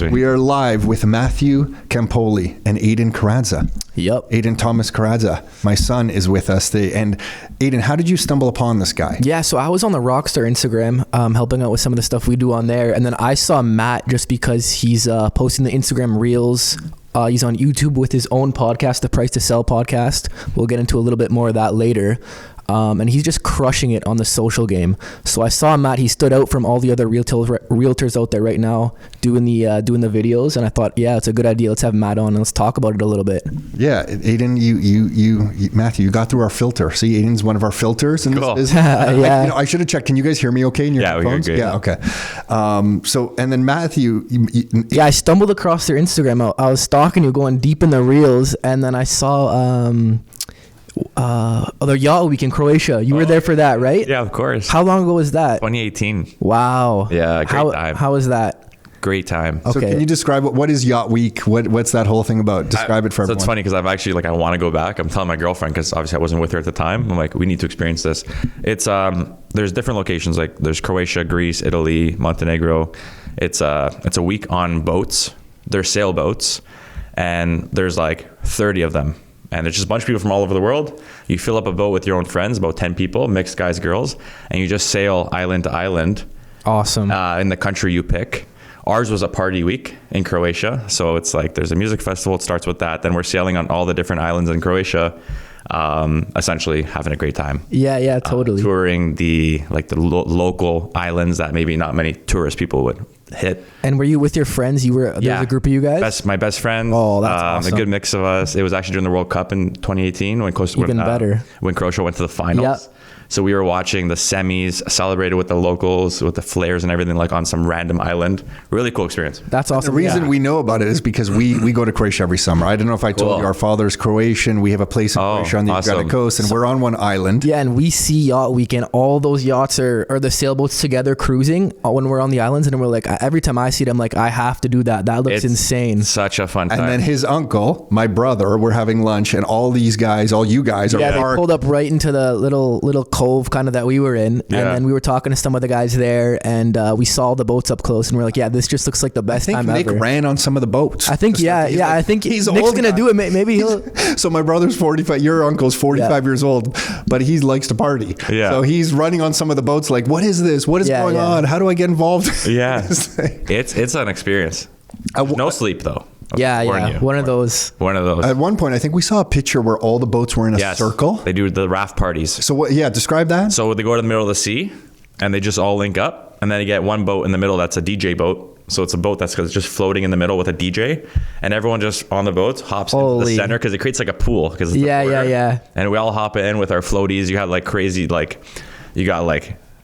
We are live with Matthew Campoli and Aiden Karadza. Yep. Aiden Thomas Karadza. My son is with us today. And Aiden, how did you stumble upon this guy? Yeah, so I was on the Rockstar Instagram helping out with some of the stuff we do on there. And then I saw Matt just because he's posting the Instagram Reels. He's on YouTube with his own podcast, the Price to Sell podcast. We'll get into a little bit more of that later. And he's just crushing it on the social game. So I saw Matt. He stood out from all the other realtors out there right now doing the videos. And I thought, yeah, it's a good idea. Let's have Matt on and let's talk about it a little bit. Yeah, Aiden, you Matthew, you got through our filter. See, Aiden's one of our filters. And cool. Yeah. I should have checked. Can you guys hear me okay in your headphones? We hear good. Yeah, okay. So, and then Matthew. Yeah, I stumbled across their Instagram. I was stalking you, going deep in the reels. And then I saw... the Yacht Week in Croatia. You were there for that, right? Yeah, of course. How long ago was that? 2018. Wow. Yeah, great time. How was that? Great time. So can you describe what is Yacht Week? What's that whole thing about? Describe it for everyone. So it's funny because I've actually I want to go back. I'm telling my girlfriend because obviously I wasn't with her at the time. I'm like, we need to experience this. It's there's different locations, like there's Croatia, Greece, Italy, Montenegro. It's a week on boats. They're sailboats, and there's like 30 of them. And it's just a bunch of people from all over the world. You fill up a boat with your own friends, about 10 people, mixed guys, girls, and you just sail island to island. Awesome. In the country you pick. Ours was a party week in Croatia. So it's like there's a music festival. It starts with that. Then we're sailing on all the different islands in Croatia, essentially having a great time. Yeah, totally. Touring the local islands that maybe not many tourist people would hit. And were you with your friends? There's a group of you guys? My best friend. Oh, that's awesome. A good mix of us. It was actually during the World Cup in 2018 when Croatia went to the finals. Yep. So we were watching the semis, celebrated with the locals, with the flares and everything, like on some random island. Really cool experience. That's awesome. The reason we know about it is because we go to Croatia every summer. I don't know if I told you, our father's Croatian. We have a place in Croatia on the Adriatic coast, and we're on one island. Yeah, and we see Yacht Weekend. All those yachts are the sailboats together cruising when we're on the islands, and we're like, every time I see it, I'm like, I have to do that. That looks insane. Such a fun time. And then his uncle, my brother, we're having lunch, and all you guys are they pulled up right into the little cove kind of that we were in, and then we were talking to some of the guys there, and we saw the boats up close, and we're like, yeah, this just looks like the best time Nick ever. Nick ran on some of the boats. I think, I think he's Nick's gonna do it. Maybe he'll. So my brother's 45. Your uncle's 45 years old, but he likes to party. Yeah. So he's running on some of the boats. Like, what is this? What is going on? How do I get involved? Yeah. It's an experience. No sleep though. Yeah. One of those. At one point, I think we saw a picture where all the boats were in a circle. They do the raft parties. So describe that. So they go to the middle of the sea and they just all link up, and then you get one boat in the middle that's a DJ boat. So it's a boat that's just floating in the middle with a DJ, and everyone just on the boats hops into the center because it creates like a pool. Yeah. And we all hop in with our floaties. You have like crazy, you got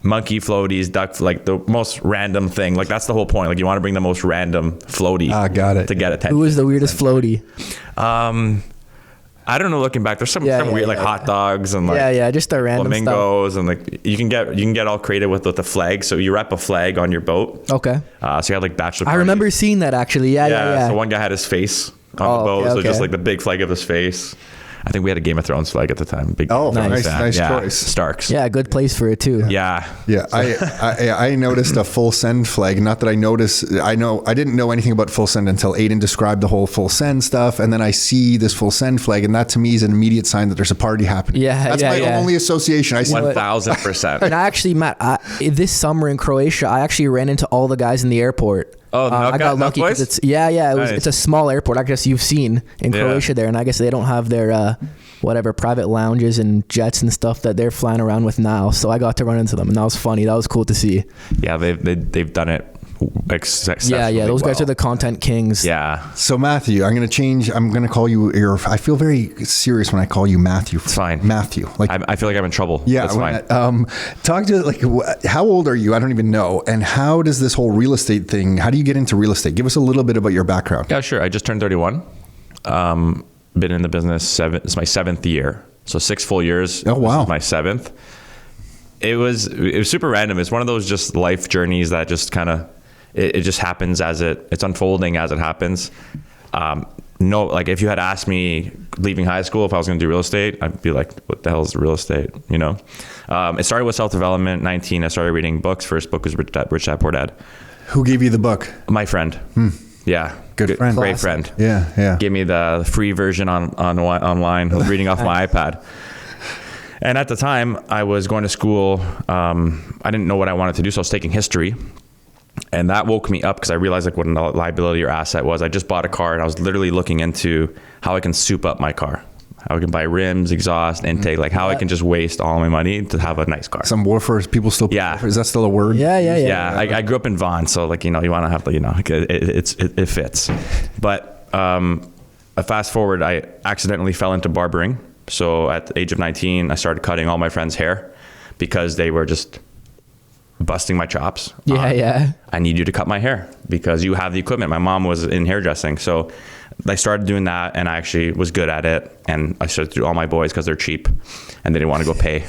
monkey floaties, duck, the most random thing. That's the whole point. You want to bring the most random floaty. Got it. To get attention. Who was the weirdest floaty? I don't know. Looking back, there's some weird hot dogs and just the random flamingos stuff. And you can get all creative with the flag. So you wrap a flag on your boat. Okay. So you had bachelor parties. I remember seeing that actually. Yeah. So one guy had his face on the boat, so just the big flag of his face. I think we had a Game of Thrones flag at the time. Nice choice. Starks. Yeah, good place for it too. Yeah. I noticed a full send flag. Not that I noticed. I didn't know anything about full send until Aiden described the whole full send stuff, and then I see this full send flag, and that to me is an immediate sign that there's a party happening. That's my only association. I see 1000%. And I actually, Matt, this summer in Croatia, I actually ran into all the guys in the airport. Oh, I got lucky because it's it's a small airport. I guess you've seen in Croatia there, and I guess they don't have their private lounges and jets and stuff that they're flying around with now. So I got to run into them, and that was funny. That was cool to see. Yeah, they've done it. Those guys are the content kings. Yeah. So Matthew, I'm going to change. I'm going to call you I feel very serious when I call you Matthew. It's fine. Matthew. I feel like I'm in trouble. Yeah. That's fine. Talk to how old are you? I don't even know. And how does this whole real estate thing, how do you get into real estate? Give us a little bit about your background. Yeah, sure. I just turned 31. Been in the business it's my 7th year. So 6 full years. Oh, wow. This is my 7th. It was super random. It's one of those just life journeys that just kind of, it just happens as it's unfolding as it happens. If you had asked me leaving high school if I was going to do real estate, I'd be like, what the hell is real estate? It started with self-development. 19, I started reading books. First book was Rich Dad, Poor Dad. Who gave you the book? My friend. Yeah. Good friend. Great Classic. friend. Yeah. Gave me the free version online, reading off my iPad. And at the time, I was going to school. I didn't know what I wanted to do, so I was taking history. And that woke me up because I realized like what a liability or asset was. I just bought a car and I was literally looking into how I can soup up my car. How I can buy rims, exhaust, intake, like how I can just waste all my money to have a nice car. Some woofers, people still. Yeah. Is that still a word? Yeah, I grew up in Vaughan, so like, you know, you want to have, you know, like it fits. But fast forward, I accidentally fell into barbering. So at the age of 19, I started cutting all my friends' hair because they were just busting my chops. I need you to cut my hair because you have the equipment. My mom was in hairdressing, so I started doing that, and I actually was good at it. And I started to do all my boys because they're cheap and they didn't want to go pay.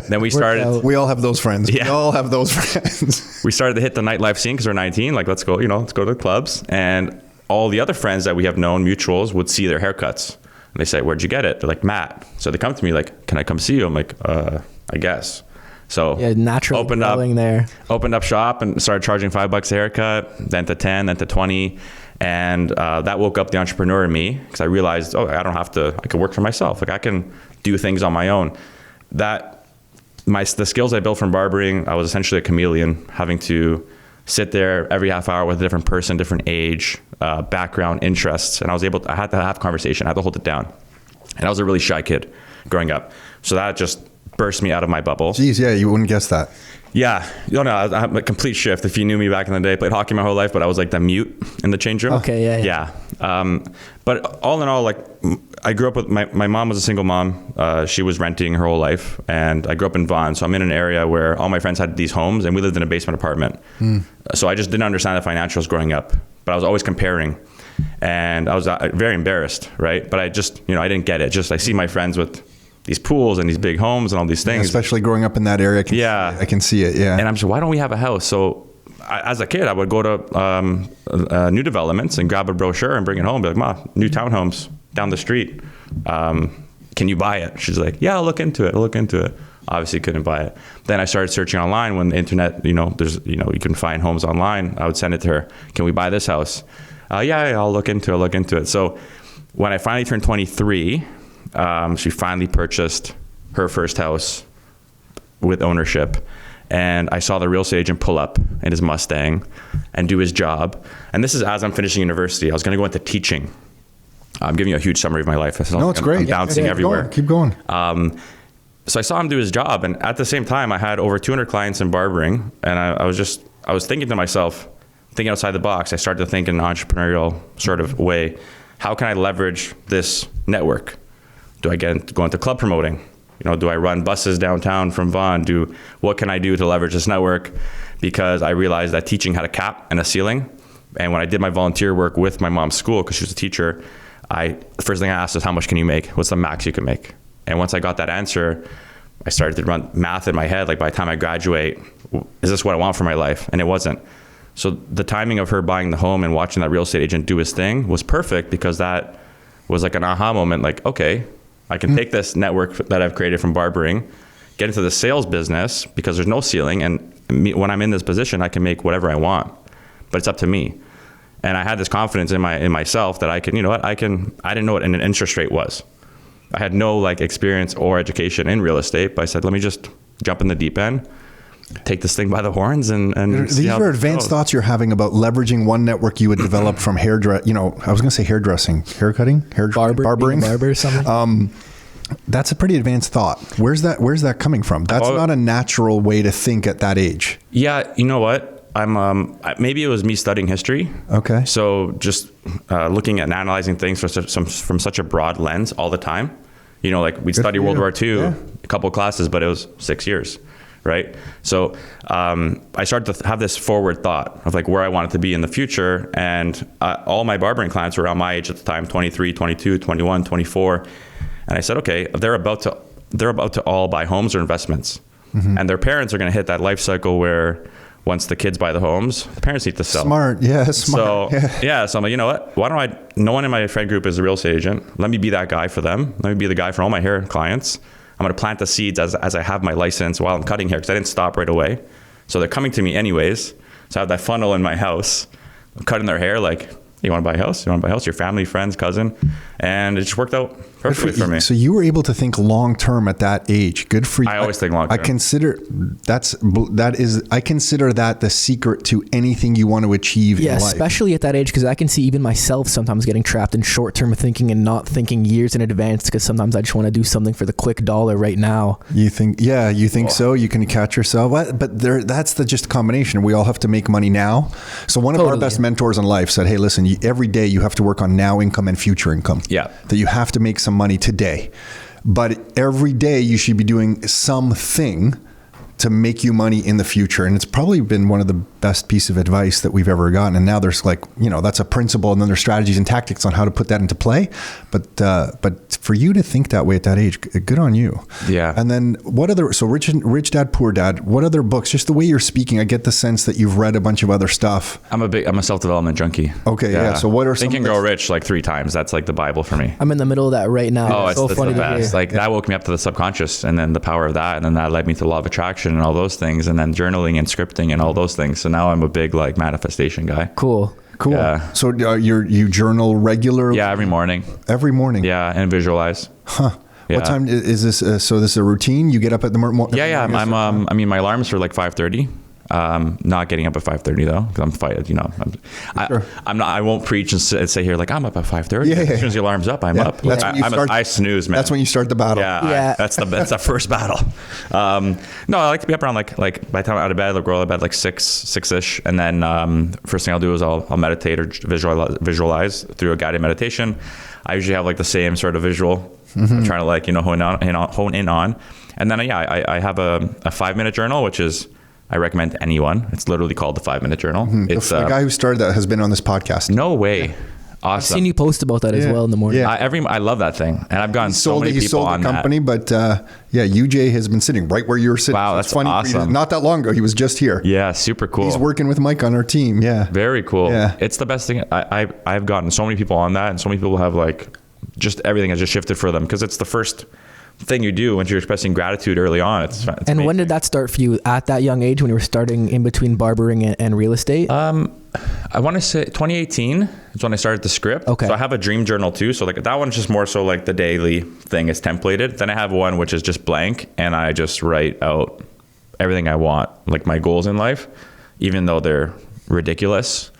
Then we started. We all have those friends. Yeah. We all have those friends. We started to hit the nightlife scene because we're 19. Like, let's go to the clubs. And all the other friends that we have known, mutuals, would see their haircuts. And they say, "Where'd you get it?" They're like, "Matt." So they come to me like, "Can I come see you?" I'm like, I guess. So naturally opened up shop and started charging $5 a haircut, then to 10, then to 20. And that woke up the entrepreneur in me because I realized, I can work for myself. Like I can do things on my own. The skills I built from barbering, I was essentially a chameleon, having to sit there every half hour with a different person, different age, background, interests. And I had to have conversation. I had to hold it down. And I was a really shy kid growing up. So that just burst me out of my bubble. Geez, yeah, you wouldn't guess that. Yeah. I have a complete shift. If you knew me back in the day, I played hockey my whole life, but I was like the mute in the change room. Okay, yeah. But all in all, like I grew up with my mom was a single mom. She was renting her whole life, and I grew up in Vaughan. So I'm in an area where all my friends had these homes, and we lived in a basement apartment. So I just didn't understand the financials growing up, but I was always comparing. And I was very embarrassed, right? But I just, I didn't get it. Just I see my friends with these pools and these big homes and all these things. Yeah, especially growing up in that area. I can see it. Yeah. And I'm just, why don't we have a house? So as a kid, I would go to new developments and grab a brochure and bring it home and be like, "Ma, new townhomes down the street. Can you buy it?" She's like, "Yeah, I'll look into it. Obviously couldn't buy it. Then I started searching online when the internet, there's, you can find homes online. I would send it to her. "Can we buy this house?" Yeah, I'll look into it. So when I finally turned 23, she finally purchased her first house with ownership. And I saw the real estate agent pull up in his Mustang and do his job. And this is as I'm finishing university. I was going to go into teaching. I'm giving you a huge summary of my life. No, it's great. I'm bouncing everywhere. Keep going. So I saw him do his job. And at the same time, I had over 200 clients in barbering. And I was thinking to myself, thinking outside the box. I started to think in an entrepreneurial sort of way. How can I leverage this network? Do I go into club promoting? Do I run buses downtown from Vaughan? What can I do to leverage this network? Because I realized that teaching had a cap and a ceiling. And when I did my volunteer work with my mom's school, because she was a teacher, the first thing I asked was, "How much can you make? What's the max you can make?" And once I got that answer, I started to run math in my head. Like, by the time I graduate, is this what I want for my life? And it wasn't. So the timing of her buying the home and watching that real estate agent do his thing was perfect, because that was like an aha moment. Like, okay, I can take this network that I've created from barbering, get into the sales business, because there's no ceiling. And when I'm in this position, I can make whatever I want, but it's up to me. And I had this confidence in myself that I can, I didn't know what an interest rate was. I had no experience or education in real estate, but I said, let me just jump in the deep end, take this thing by the horns, and these are advanced thoughts you're having about leveraging one network you would develop from hairdressing. I was going to say hairdressing, haircutting, barbering, barber or something. That's a pretty advanced thought. Where's that coming from? That's not a natural way to think at that age. Yeah, you know what? Maybe it was me studying history. Okay. So just looking at and analyzing things from such a broad lens all the time. We'd study World War II, a couple of classes, but it was 6 years. Right. So I started to have this forward thought of where I wanted to be in the future. And all my barbering clients were around my age at the time, 23, 22, 21, 24. And I said, okay, they're about to all buy homes or investments. Mm-hmm. And their parents are going to hit that life cycle where once the kids buy the homes, the parents need to sell. Smart. Yeah. Smart. So, so I'm like, you know what? Why don't no one in my friend group is a real estate agent. Let me be that guy for them. Let me be the guy for all my hair clients. I'm going to plant the seeds as I have my license while I'm cutting hair, because I didn't stop right away. So they're coming to me anyways. So I have that funnel in my house cutting their hair, like, you want to buy a house? You want to buy a house? Your family, friends, cousin. And it just worked out perfectly for me. So you were able to think long term at that age. Good for you. I always think long term. I consider I consider that the secret to anything you want to achieve in life. Especially at that age, because I can see even myself sometimes getting trapped in short term thinking and not thinking years in advance, because sometimes I just want to do something for the quick dollar right now. You think so? You can catch yourself. But that's the just combination. We all have to make money now. So one of our best mentors in life said, hey, listen, every day you have to work on now income and future income. Yeah. That you have to make some money today. But every day you should be doing something to make you money in the future. And it's probably been one of the best piece of advice that we've ever gotten. And now there's that's a principle, and then there's strategies and tactics on how to put that into play. But for you to think that way at that age, good on you. Yeah. And then so Rich Dad, Poor Dad, what other books, just the way you're speaking, I get the sense that you've read a bunch of other stuff. I'm a self-development junkie. Okay. Yeah. So what are Think and Grow Rich like 3 times. That's like the Bible for me. I'm in the middle of that right now. Oh, it's so the funny best. Like that woke me up to the subconscious, and then the power of that. And then that led me to law of attraction and all those things, and then journaling and scripting and all those things. So now I'm a big manifestation guy. Cool. Yeah. So you journal regularly? Yeah, every morning. Every morning? Yeah, and visualize. Huh. Yeah. What time is this? So this is a routine? You get up at the morning? Yeah. My alarm's for 5:30. Not getting up at 5:30 though, because I'm fighting. Sure. I won't preach and say here I'm up at 5:30. Yeah. As soon as the alarm's up, I'm up. I snooze, man. That's when you start the battle. Yeah. That's the first battle. No, I like to be up around like by the time I'm out of bed, I'll go to bed 6-ish, and then first thing I'll do is I'll meditate or visualize through a guided meditation. I usually have the same sort of visual. I'm trying to hone in on, and then I have a 5-minute journal, which is, I recommend to anyone. It's literally called the 5-minute journal. It's the guy who started that has been on this podcast. No way. Awesome. I've seen you post about that as well in the morning. Yeah. I love that thing, and I've gotten so many people on that. He sold the company, but UJ has been sitting right where you're sitting. Wow, that's funny. Awesome. Not that long ago, he was just here. Yeah, super cool. He's working with Mike on our team. Yeah, very cool. Yeah, it's the best thing. I've gotten so many people on that, and so many people have just everything has just shifted for them, because it's the first thing you do when you're expressing gratitude early on. It's and amazing. When did that start for you? At that young age, when you were starting in between barbering and real estate? I want to say 2018 is when I started the script. Okay. So I have a dream journal too. So that one's just more so the daily thing is templated. Then I have one which is just blank, and I just write out everything I want, my goals in life, even though they're ridiculous.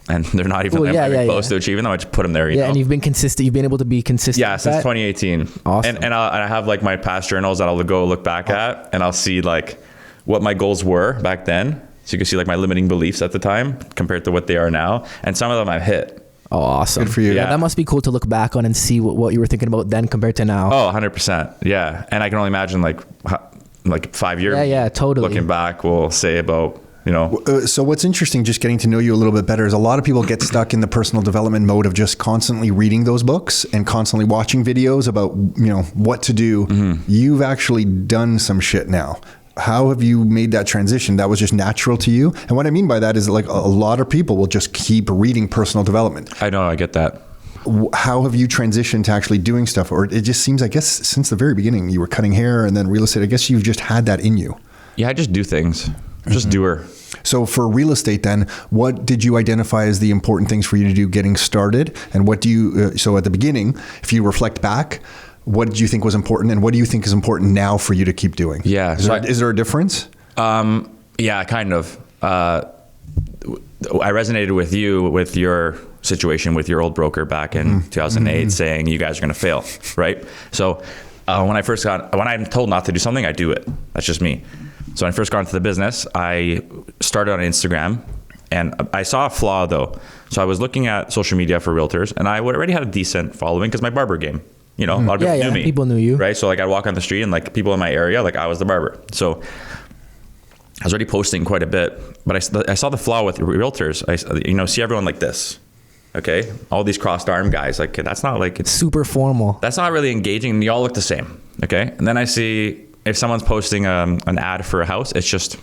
And they're not even close to achieving them. I just put them there. You know? And you've been consistent. You've been able to be consistent. Yeah, since 2018. Awesome. And I have my past journals that I'll go look back at, and I'll see what my goals were back then. So you can see my limiting beliefs at the time compared to what they are now. And some of them I've hit. Oh, awesome. Good for you. Yeah, that must be cool to look back on and see what you were thinking about then compared to now. Oh, 100%. Yeah. And I can only imagine 5 years. Yeah, totally. Looking back, we'll say about, So what's interesting, just getting to know you a little bit better, is a lot of people get stuck in the personal development mode of just constantly reading those books and constantly watching videos about, what to do. Mm-hmm. You've actually done some shit now. How have you made that transition? That was just natural to you? And what I mean by that is a lot of people will just keep reading personal development. I know, I get that. How have you transitioned to actually doing stuff? Or it just seems, I guess, since the very beginning, you were cutting hair and then real estate. I guess you've just had that in you. Yeah, I just do things. Just doer. So for real estate then, what did you identify as the important things for you to do getting started? And what do you, so at the beginning, if you reflect back, what did you think was important, and what do you think is important now for you to keep doing? Yeah. Is there a difference? Yeah, kind of. I resonated with you, with your situation with your old broker back in 2008, saying you guys are going to fail, right? So when I'm told not to do something, I do it. That's just me. So when I first got into the business, I started on Instagram, and I saw a flaw though. So I was looking at social media for realtors, and I already had a decent following because my barber game. A lot of people knew me. People knew you. Right? So I'd walk on the street, and people in my area, I was the barber. So I was already posting quite a bit, but I saw the flaw with realtors. I see everyone like this. Okay? All these crossed arm guys, that's not it's super formal. That's not really engaging, and you all look the same. Okay? And then I see if someone's posting an ad for a house, it's just,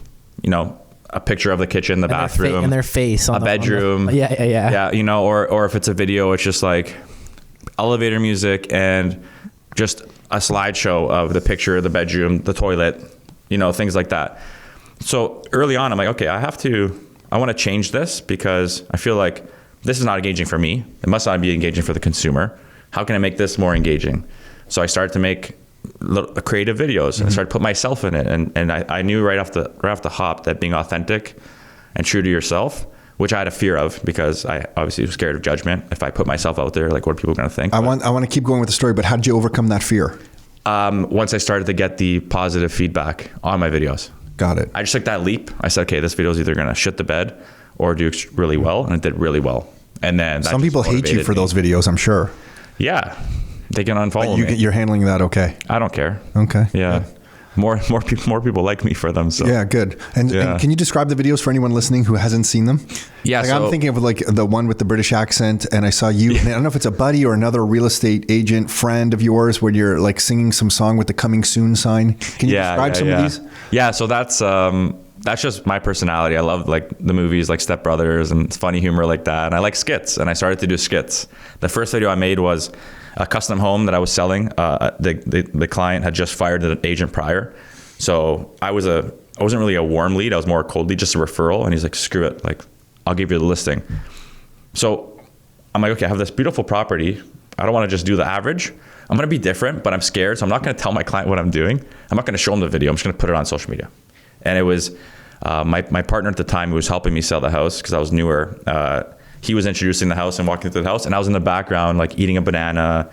a picture of the kitchen, the bathroom, and their face on a bedroom. Yeah. Or if it's a video, it's just elevator music and just a slideshow of the picture of the bedroom, the toilet, things like that. So early on, I'm okay, I have to I want to change this because I feel like this is not engaging for me. It must not be engaging for the consumer. How can I make this more engaging? So I started to make creative videos and I started to put myself in it. And I knew right off the hop that being authentic and true to yourself, which I had a fear of because I obviously was scared of judgment. If I put myself out there, like what are people going to think? I want to keep going with the story, but how did you overcome that fear? Once I started to get the positive feedback on my videos. Got it. I just took that leap. I said, okay, this video is either going to shit the bed or do really well. And it did really well. And then some people hate you for those videos, I'm sure. Yeah. They can unfollow me. You're handling that okay? I don't care. Okay. Yeah. Good. More people like me for them. So yeah, good. And can you describe the videos for anyone listening who hasn't seen them? Yeah, like I'm thinking of like the one with the British accent, and I saw you. And I don't know if it's a buddy or another real estate agent friend of yours, where you're like singing some song with the "coming soon" sign. Can you describe some of these? Yeah, so that's just my personality. I love like the movies like Step Brothers and funny humor like that. And I like skits, and I started to do skits. The first video I made was a custom home that I was selling. The client had just fired an agent prior. So I wasn't really a warm lead. I was more a cold lead, just a referral. And he's like, screw it. Like, I'll give you the listing. So I'm like, okay, I have this beautiful property. I don't want to just do the average. I'm going to be different, but I'm scared. So I'm not going to tell my client what I'm doing. I'm not going to show them the video. I'm just going to put it on social media. And it was my partner at the time who was helping me sell the house because I was newer. He was introducing the house and walking through the house, and I was in the background, like eating a banana,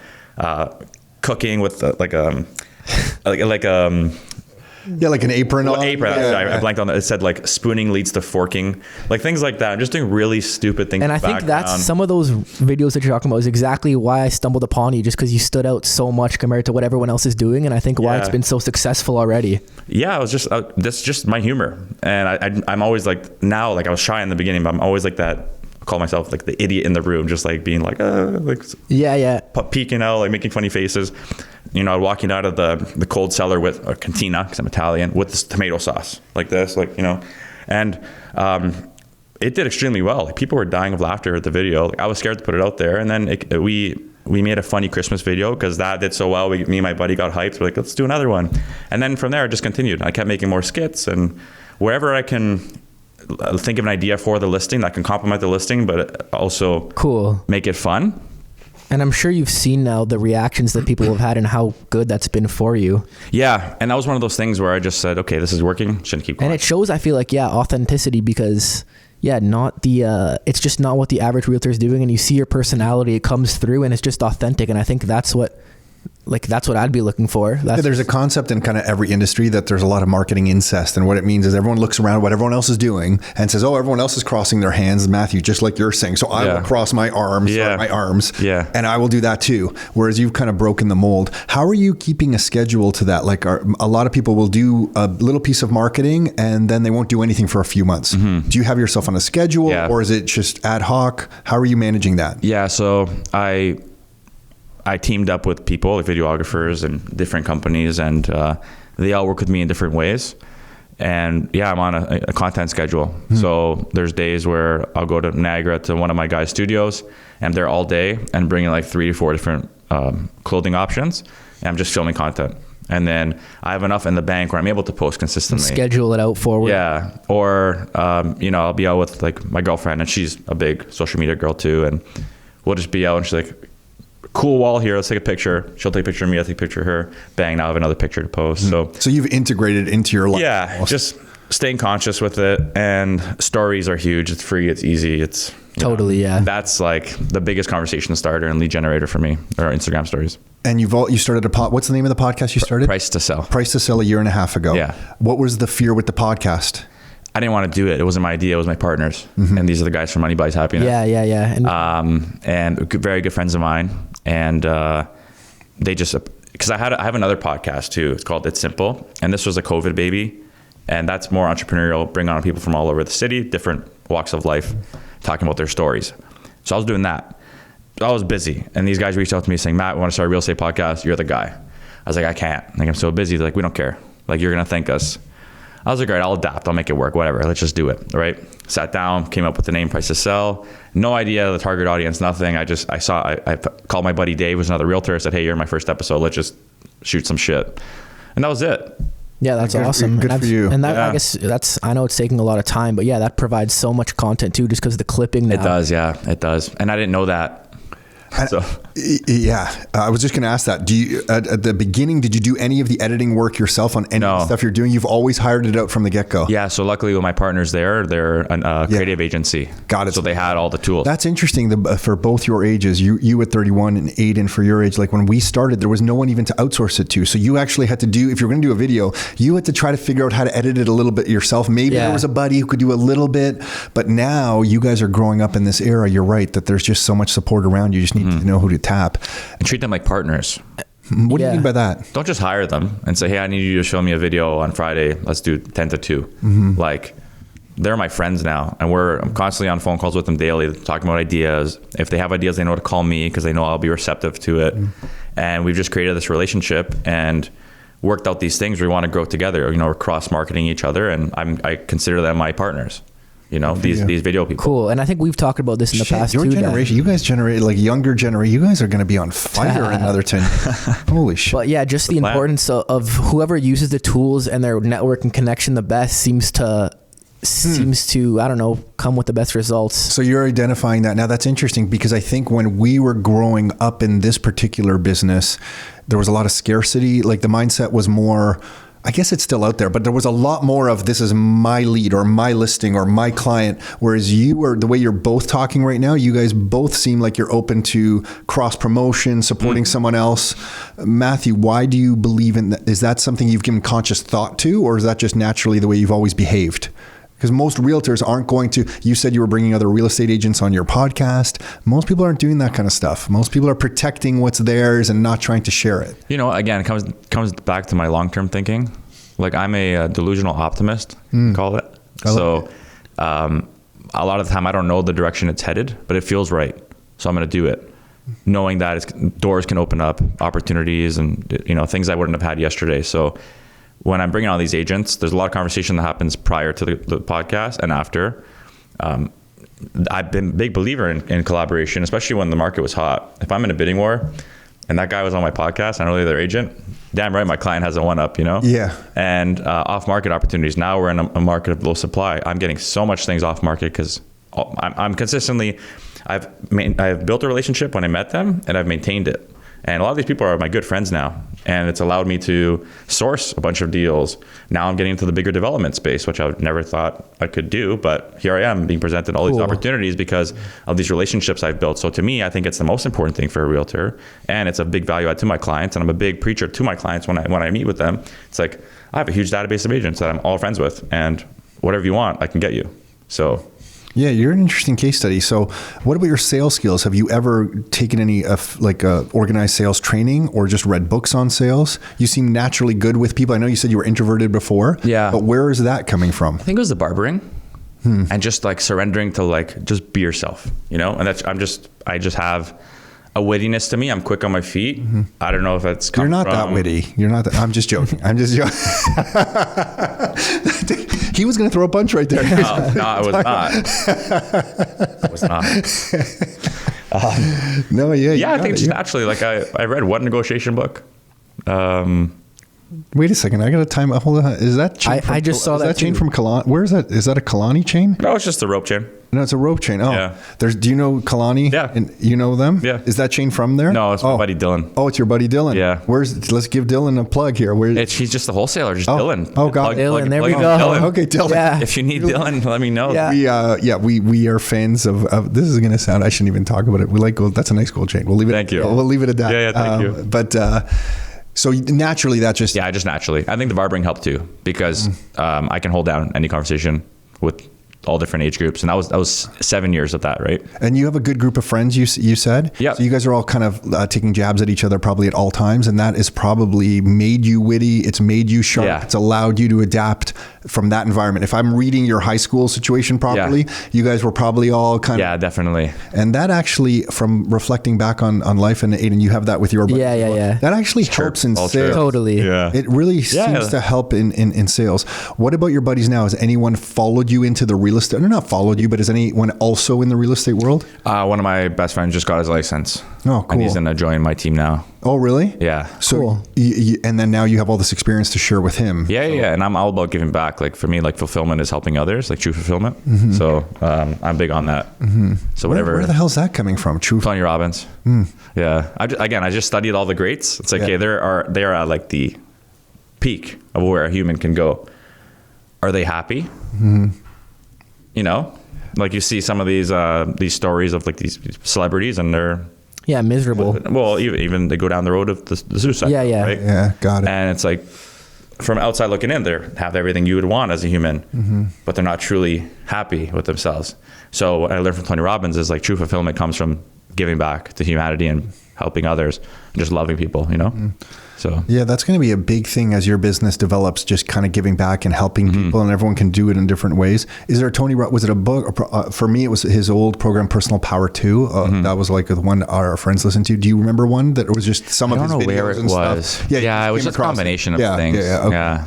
cooking with like an apron on. Apron. I blanked on that. It said like spooning leads to forking, like things like that. I'm just doing really stupid things. And I think that's some of those videos that you're talking about is exactly why I stumbled upon you, just because you stood out so much compared to what everyone else is doing. And I think why it's been so successful already. Yeah, it was just that's just my humor, and I'm always like now, like I was shy in the beginning, but I'm always like that. I call myself like the idiot in the room, just like being like peeking out, like making funny faces. You know, walking out of the cold cellar with a cantina, because I'm Italian, with this tomato sauce like this, like, you know, and it did extremely well. Like, people were dying of laughter at the video. Like, I was scared to put it out there, and then we made a funny Christmas video because that did so well. Me and my buddy got hyped. We're like, let's do another one, and then from there it just continued. I kept making more skits, and wherever I can think of an idea for the listing that can complement the listing, but also make it fun. And I'm sure you've seen now the reactions that people have had and how good that's been for you. Yeah. And that was one of those things where I just said, okay, this is working. Shouldn't keep going. And it shows, I feel like, authenticity, because it's just not what the average realtor is doing. And you see your personality, it comes through, and it's just authentic. And I think that's what I'd be looking for. There's a concept in kind of every industry that there's a lot of marketing incest. And what it means is everyone looks around what everyone else is doing and says, oh, everyone else is crossing their hands, Matthew, just like you're saying. So I will cross my arms, and I will do that too. Whereas you've kind of broken the mold. How are you keeping a schedule to that? Like, a lot of people will do a little piece of marketing and then they won't do anything for a few months. Mm-hmm. Do you have yourself on a schedule or is it just ad hoc? How are you managing that? Yeah. So I teamed up with people, like videographers and different companies, and they all work with me in different ways. And I'm on a content schedule. Mm-hmm. So there's days where I'll go to Niagara to one of my guys' studios, and I'm there all day and bringing like 3 to 4 different clothing options. And I'm just filming content. And then I have enough in the bank where I'm able to post consistently. Schedule it out forward. Yeah. Or, I'll be out with like my girlfriend, and she's a big social media girl too. And we'll just be out, and she's like, cool wall here, let's take a picture. She'll take a picture of me, I'll take a picture of her. Bang, now I have another picture to post. So you've integrated into your life. Yeah, just staying conscious with it. And stories are huge. It's free, it's easy. It's totally. That's like the biggest conversation starter and lead generator for me, or Instagram stories. And you started what's the name of the podcast you started? Price to Sell. Price to Sell a year and a half ago. Yeah. What was the fear with the podcast? I didn't want to do it. It wasn't my idea. It was my partners. Mm-hmm. And these are the guys from Money Buys Happiness. Yeah. And very good friends of mine. And they just, because I have another podcast too. It's called It's Simple. And this was a COVID baby. And that's more entrepreneurial, bring on people from all over the city, different walks of life, talking about their stories. So I was doing that. I was busy. And these guys reached out to me saying, Matt, we want to start a real estate podcast. You're the guy. I was like, I can't. Like, I'm so busy. They're like, we don't care. Like, you're going to thank us. I was like, all right, I'll adapt. I'll make it work. Whatever. Let's just do it. Right. Sat down, came up with the name Price to Sell. No idea the target audience, nothing. I called my buddy Dave, who's another realtor. I said, hey, you're my first episode. Let's just shoot some shit. And that was it. Yeah, that's Good- awesome. good and for you. And that, Yeah. I guess I know it's taking a lot of time, but yeah, that provides so much content too, just because of the clipping now. It does, yeah, it does. And I didn't know that. So Yeah, I was just going to ask that. Do you at the beginning, did you do any of the editing work yourself on any of the No. stuff you're doing? You've always hired it out from the get-go. yeah, so luckily with my partners there, they're a creative agency. Got it. So they had all the tools. That's interesting for both your ages, you at 31 and Aiden for your age. Like when we started, there was no one even to outsource it to. So you actually had to do, if you're going to do a video, you had to try to figure out how to edit it a little bit yourself. Maybe there was a buddy who could do a little bit, but now you guys are growing up in this era. You're right that there's just so much support around. You just need to know who to tap. and treat them like partners. What do you mean by that? Don't just hire them and say, hey, I need you to show me a video on Friday. Let's do 10 to 2. Like, they're my friends now. And I'm constantly on phone calls with them daily, talking about ideas. If they have ideas, they know to call me because they know I'll be receptive to it. And we've just created this relationship and worked out these things where we want to grow together. We're cross-marketing each other, and I consider them my partners. These video people. Cool. And I think we've talked about this in the past your too. generation, you guys generate like younger generation. You guys are going to be on fire in another 10 years. Holy shit. But yeah, just the importance of whoever uses the tools and their network and connection the best seems to I don't know, come with the best results. So you're identifying that. Now that's interesting because I think when we were growing up in this particular business, there was a lot of scarcity. Like the mindset was more, I guess it's still out there, but there was a lot more of this is my lead or my listing or my client. Whereas the way you're both talking right now, you guys both seem like you're open to cross promotion, supporting someone else. Matthew, why do you believe in that? Is that something you've given conscious thought to, or is that just naturally the way you've always behaved? Because most realtors aren't going to, you said you were bringing other real estate agents on your podcast. Most people aren't doing that kind of stuff. Most people are protecting what's theirs and not trying to share it. Again, it comes back to my long-term thinking. Like I'm a delusional optimist, call it. So a lot of the time I don't know the direction it's headed, but it feels right. So I'm going to do it, knowing that doors can open up, opportunities and things I wouldn't have had yesterday. So when I'm bringing on these agents, there's a lot of conversation that happens prior to the podcast and after. I've been a big believer in collaboration, especially when the market was hot. If I'm in a bidding war and that guy was on my podcast, I know they're their agent, damn right my client has a one-up, Yeah. And off-market opportunities. Now we're in a market of low supply. I'm getting so much things off-market because I'm consistently, I've built a relationship when I met them and I've maintained it. And a lot of these people are my good friends now. And it's allowed me to source a bunch of deals. Now I'm getting into the bigger development space, which I never thought I could do. But here I am being presented all these opportunities because of these relationships I've built. So to me, I think it's the most important thing for a realtor. And it's a big value add to my clients. And I'm a big preacher to my clients when I meet with them. It's like, I have a huge database of agents that I'm all friends with. And whatever you want, I can get you. So... Yeah, you're an interesting case study. So what about your sales skills? Have you ever taken any organized sales training or just read books on sales? You seem naturally good with people. I know you said you were introverted before. Yeah. But where is that coming from? I think it was the barbering and just like surrendering to like, just be yourself, And I just have a wittiness to me. I'm quick on my feet. I don't know if that's You're not that witty. You're not that. I'm just joking. I'm just joking. He was going to throw a punch right there. No, I was not. I was not. No, yeah. Yeah, I think just naturally, like I read one negotiation book. Wait a second. I got a time. Hold on. Is that chain I just saw that chain too. from Kalani? Where is that? Is that a Kalani chain? No, it's just a rope chain. No, it's a rope chain. Oh, Yeah. Do you know Kalani? Yeah. And you know them? Yeah. Is that chain from there? No, it's my buddy Dylan. Oh, it's your buddy Dylan. Yeah. Let's give Dylan a plug here. He's just a wholesaler, just Dylan. Oh, got it. Dylan, there we plug go. Dylan. Okay, Dylan. Yeah. If you need Dylan, let me know. Yeah. We are fans of this is going to sound, I shouldn't even talk about it. We like gold. That's a nice gold chain. We'll leave it. Thank you. We'll leave it at that. Yeah, thank you. But so naturally that just. Yeah, just naturally. I think the barbering helped too because I can hold down any conversation with all different age groups. And that was 7 years of that, right? And you have a good group of friends, you said? Yeah. So you guys are all kind of taking jabs at each other probably at all times. And that has probably made you witty. It's made you sharp. Yeah. It's allowed you to adapt from that environment. If I'm reading your high school situation properly, you guys were probably all kind of... Yeah, definitely. And that actually, from reflecting back on life, and Aiden, you have that with your buddies as well. Yeah. That actually helps in All sales. true. Totally. Yeah. It really seems to help in sales. What about your buddies now? Has anyone followed you into the real real estate, or not followed you, but is anyone also in the real estate world? One of my best friends just got his license. Oh, cool. And he's going to join my team now. Oh, really? Yeah. So, Cool. And then now you have all this experience to share with him. Yeah, yeah. And I'm all about giving back. Like for me, like fulfillment is helping others, like true fulfillment. So I'm big on that. So whatever. Where the hell's that coming from? True. Tony Robbins. Yeah. I just studied all the greats. It's like, okay, they are at like the peak of where a human can go. Are they happy? You know, like you see some of these stories of like these celebrities and they're, Yeah, miserable. well, even they go down the road of the suicide. Yeah, yeah. Right? Yeah, got it. And it's like, from outside looking in, they have everything you would want as a human, but they're not truly happy with themselves. So what I learned from Tony Robbins is like true fulfillment comes from giving back to humanity and helping others and just loving people, you know? So Yeah, that's going to be a big thing as your business develops, just kind of giving back and helping people, and everyone can do it in different ways. Is there was it a book? For me, it was his old program, Personal Power 2. That was like the one our friends listened to. Do you remember one that was just some I of don't his know videos where it and was. stuff? Yeah, it was came just a across it. combination of things. Okay. Yeah.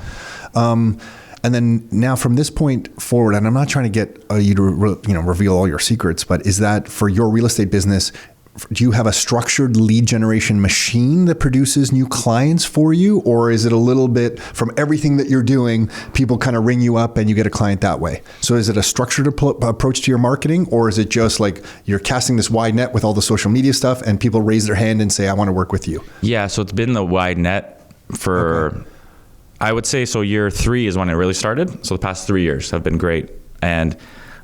And then now from this point forward, and I'm not trying to get you to reveal all your secrets, but is that for your real estate business, do you have a structured lead generation machine that produces new clients for you? Or is it a little bit from everything that you're doing, people kind of ring you up and you get a client that way? So is it a structured approach to your marketing, or is it just like you're casting this wide net with all the social media stuff and people raise their hand and say, I want to work with you? Yeah, so it's been the wide net for, I would say, so year 3 is when it really started. So the past 3 years have been great. And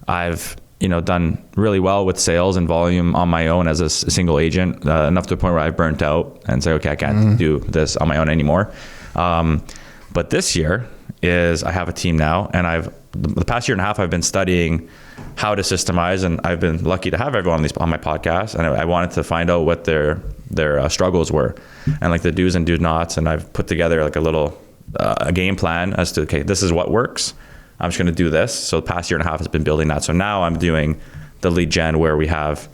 I've done really well with sales and volume on my own as a single agent, enough to the point where I've burnt out and say, okay, I can't do this on my own anymore. But this year is I have a team now, and the past year and a half, I've been studying how to systemize, and I've been lucky to have everyone on my podcast. And I wanted to find out what their struggles were and like the do's and do nots. And I've put together like a little a game plan as to, okay, this is what works. I'm just going to do this. So the past year and a half has been building that. So now I'm doing the lead gen where we have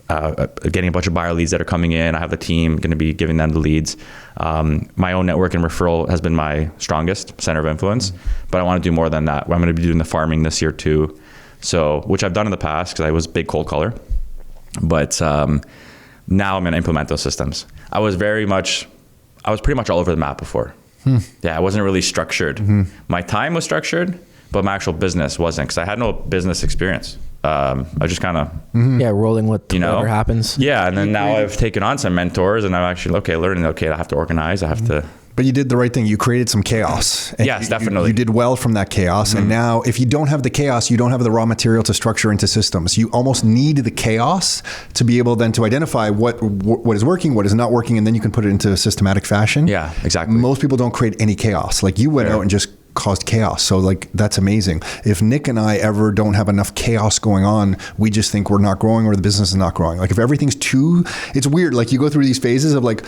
getting a bunch of buyer leads that are coming in. I have the team going to be giving them the leads. My own network and referral has been my strongest center of influence, but I want to do more than that. I'm going to be doing the farming this year too. So, which I've done in the past because I was a big cold caller, but now I'm going to implement those systems. I was pretty much all over the map before. Yeah, I wasn't really structured. My time was structured, but my actual business wasn't, because I had no business experience. I just kind of rolling with whatever happens. Yeah, and then now I've taken on some mentors, and I'm actually learning. Okay, I have to organize. I have to. But you did the right thing. You created some chaos. And yes, definitely. You did well from that chaos. And now if you don't have the chaos, you don't have the raw material to structure into systems. You almost need the chaos to be able then to identify what is working, what is not working, and then you can put it into a systematic fashion. Yeah, exactly. Most people don't create any chaos. Like you went out and just caused chaos. So like, that's amazing. If Nick and I ever don't have enough chaos going on, we just think we're not growing or the business is not growing. Like if everything's it's weird. Like you go through these phases of like,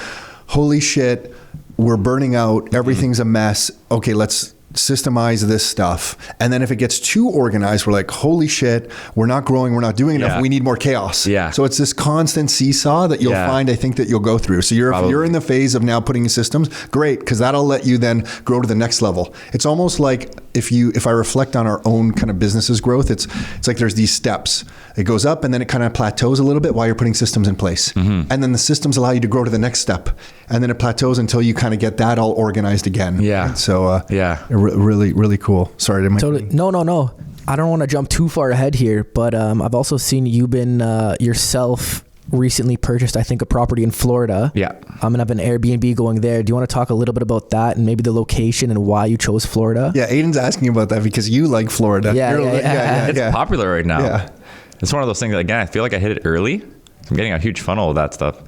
holy shit, we're burning out, everything's a mess. Okay, let's systemize this stuff. And then if it gets too organized, we're like, holy shit, we're not growing, we're not doing enough, we need more chaos. Yeah. So it's this constant seesaw that you'll find, I think, that you'll go through. So if you're in the phase of now putting in systems, great, because that'll let you then grow to the next level. It's almost like if I reflect on our own kind of business's growth, it's like there's these steps. It goes up and then it kind of plateaus a little bit while you're putting systems in place. And then the systems allow you to grow to the next step. And then it plateaus until you kind of get that all organized again. Yeah. Right? So really, really cool. Sorry. Totally. No. I don't want to jump too far ahead here, but I've also seen you've been yourself recently purchased, I think, a property in Florida. Yeah. And I've an Airbnb going there. Do you want to talk a little bit about that and maybe the location and why you chose Florida? Yeah, Aiden's asking about that because you like Florida. Yeah. It's popular right now. Yeah. It's one of those things that, again, I feel like I hit it early. I'm getting a huge funnel of that stuff.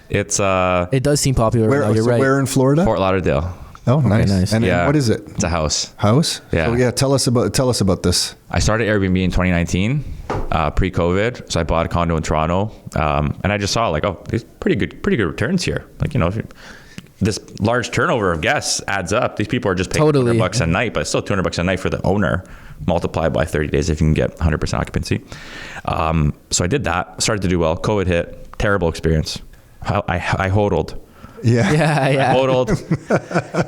It does seem popular right now. You're right. Where in Florida? Fort Lauderdale. Oh, nice. And what is it? It's a house. House? Yeah. So tell us about this. I started Airbnb in 2019, pre-COVID. So I bought a condo in Toronto, and I just saw these pretty good returns here. This large turnover of guests adds up. These people are just paying $200 a night, but it's still $200 a night for the owner, multiplied by 30 days if you can get 100% occupancy. So I did that, started to do well. COVID hit, terrible experience. I hodled Yeah. Totaled.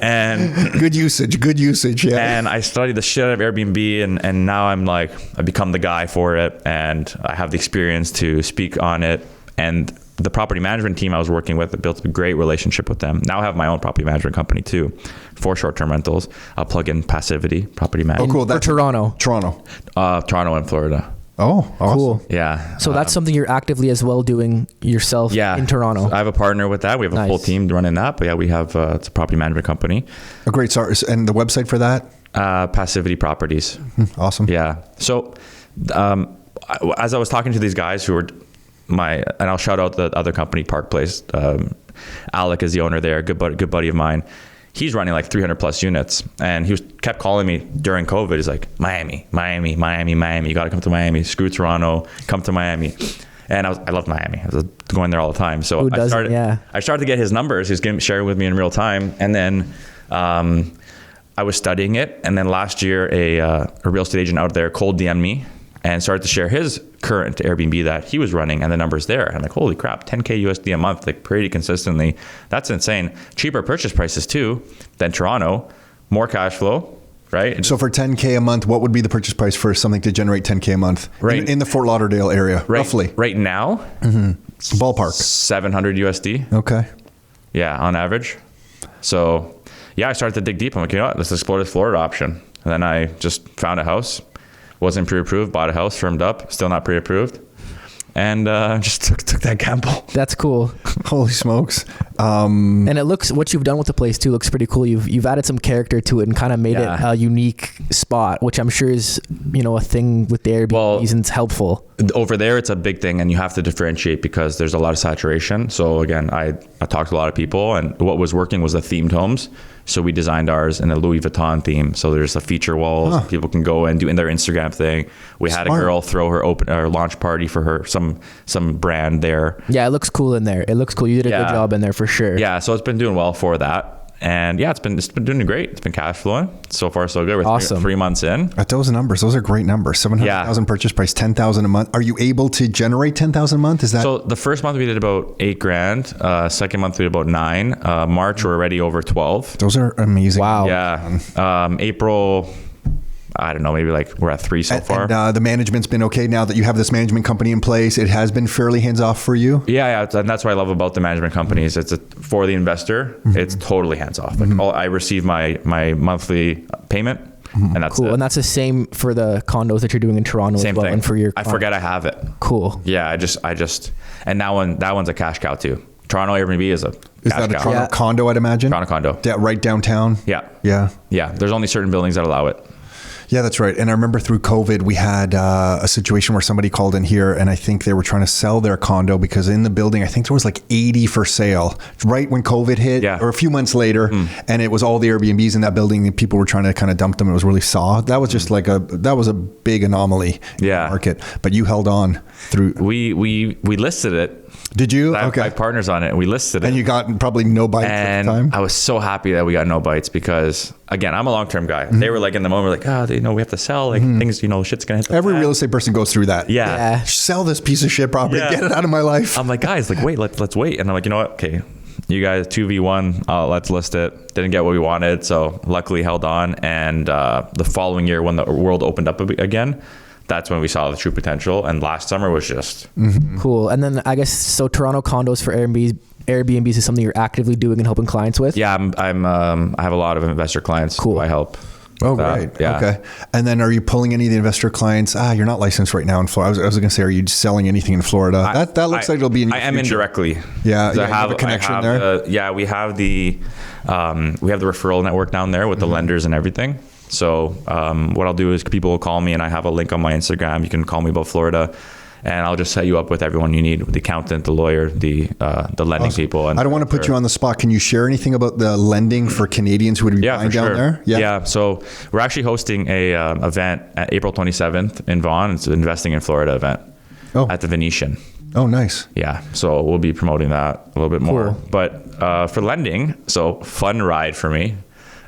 And Good usage. Yeah. and I studied the shit out of Airbnb, and now I've become the guy for it, and I have the experience to speak on it. And the property management team I was working with, I built a great relationship with them. Now I have my own property management company too for short-term rentals. I'll plug in Passivity Property Management. Oh, cool. For Toronto. Toronto and Florida. Oh, awesome. Cool. Yeah. So that's something you're actively as well doing yourself in Toronto. I have a partner with that. We have a full team running that. But yeah, we have it's a property management company. Oh, great. Sorry. And the website for that? Passivity Properties. Awesome. Yeah. So as I was talking to these guys who were and I'll shout out the other company, Park Place. Alec is the owner there, good buddy of mine. He's running like 300 plus units, and he kept calling me during COVID. He's like, Miami. You got to come to Miami. Screw Toronto, come to Miami. And I loved Miami. I was going there all the time. So I started to get his numbers. He was sharing with me in real time. And then I was studying it. And then last year, a real estate agent out there cold DM'd me and started to share his current Airbnb that he was running and the numbers there. And I'm like, holy crap, 10K USD a month, like pretty consistently. That's insane. Cheaper purchase prices too than Toronto, more cash flow, right? So for 10K a month, what would be the purchase price for something to generate 10K a month in the Fort Lauderdale area, roughly? Right now, ballpark. 700 USD. Okay. Yeah, on average. So yeah, I started to dig deep. I'm like, you know what, let's explore this Florida option. And then I just found a house. Wasn't pre-approved, bought a house, firmed up, still not pre-approved. And just took that gamble. That's cool. Holy smokes. And it looks, what you've done with the place too looks pretty cool. You've added some character to it and kind of made it a unique spot, which I'm sure is, a thing with the Airbnbs and it's helpful. Over there, it's a big thing, and you have to differentiate because there's a lot of saturation. So again, I talked to a lot of people, and what was working was the themed homes. So we designed ours in a Louis Vuitton theme. So there's a feature walls. People can go and do in their Instagram thing. We had a girl throw her launch party for her some brand there. Yeah, it looks cool in there. It looks cool. You did a good job in there for sure. Yeah, so it's been doing well for that. And yeah, it's been doing great. It's been cash flowing. So far, so good. We're awesome. 3 months in. At those numbers, those are great numbers. 700,000 purchase price, 10,000 a month. Are you able to generate 10,000 a month? Is that so? The first month we did about $8,000. Second month we did about $9,000. March we're already over 12. Those are amazing. Wow. Yeah. April, I don't know, maybe like we're at 3 so far. And the management's been okay now that you have this management company in place. It has been fairly hands off for you. Yeah, and that's what I love about the management companies. It's for the investor. It's totally hands off. Like I receive my monthly payment, and that's cool. it. And that's the same for the condos that you're doing in Toronto Same as well. thing. And for your I forget I have it. Cool. Yeah, I just and that one's a cash cow too. Toronto Airbnb is a cash Is that a Toronto condo? I'd imagine. Toronto condo. Right downtown. Yeah. There's only certain buildings that allow it. Yeah, that's right. And I remember through COVID, we had a situation where somebody called in here, and I think they were trying to sell their condo because in the building, I think there was like 80 for sale right when COVID hit, or a few months later, and it was all the Airbnbs in that building, and people were trying to kind of dump them. It was really that was just like that was a big anomaly in the market. But you held on through. We listed it. Did you? I have partners on it, and we listed it. And you got probably no bites at the time? I was so happy that we got no bites because, again, I'm a long-term guy. They were like in the moment, like, we have to sell. Like things, shit's going to hit the Every fan. real estate person goes through that. Yeah. Sell this piece of shit property. Get it out of my life. I'm like, guys, like, wait, let's wait. And I'm like, you know what? Okay, you guys 2v1, let's list it. Didn't get what we wanted. So luckily held on. And the following year when the world opened up again, that's when we saw the true potential. And last summer was just cool. And then I guess, so Toronto condos for Airbnbs is something you're actively doing and helping clients with? Yeah, I have a lot of investor clients who I help. Oh, great. Yeah. Okay. And then are you pulling any of the investor clients? You're not licensed right now in Florida. I was going to say, are you selling anything in Florida? That looks like it'll be in your I am future. indirectly. Yeah. I have a connection there. We have the referral network down there with the lenders and everything. So what I'll do is people will call me, and I have a link on my Instagram. You can call me about Florida, and I'll just set you up with everyone you need: the accountant, the lawyer, the lending people. And I don't want to put you on the spot. Can you share anything about the lending for Canadians who would be buying down there? Yeah. So we're actually hosting a event at April 27th in Vaughan. It's an Investing in Florida event at the Venetian. Oh, nice. Yeah. So we'll be promoting that a little bit more. But for lending, so fun ride for me.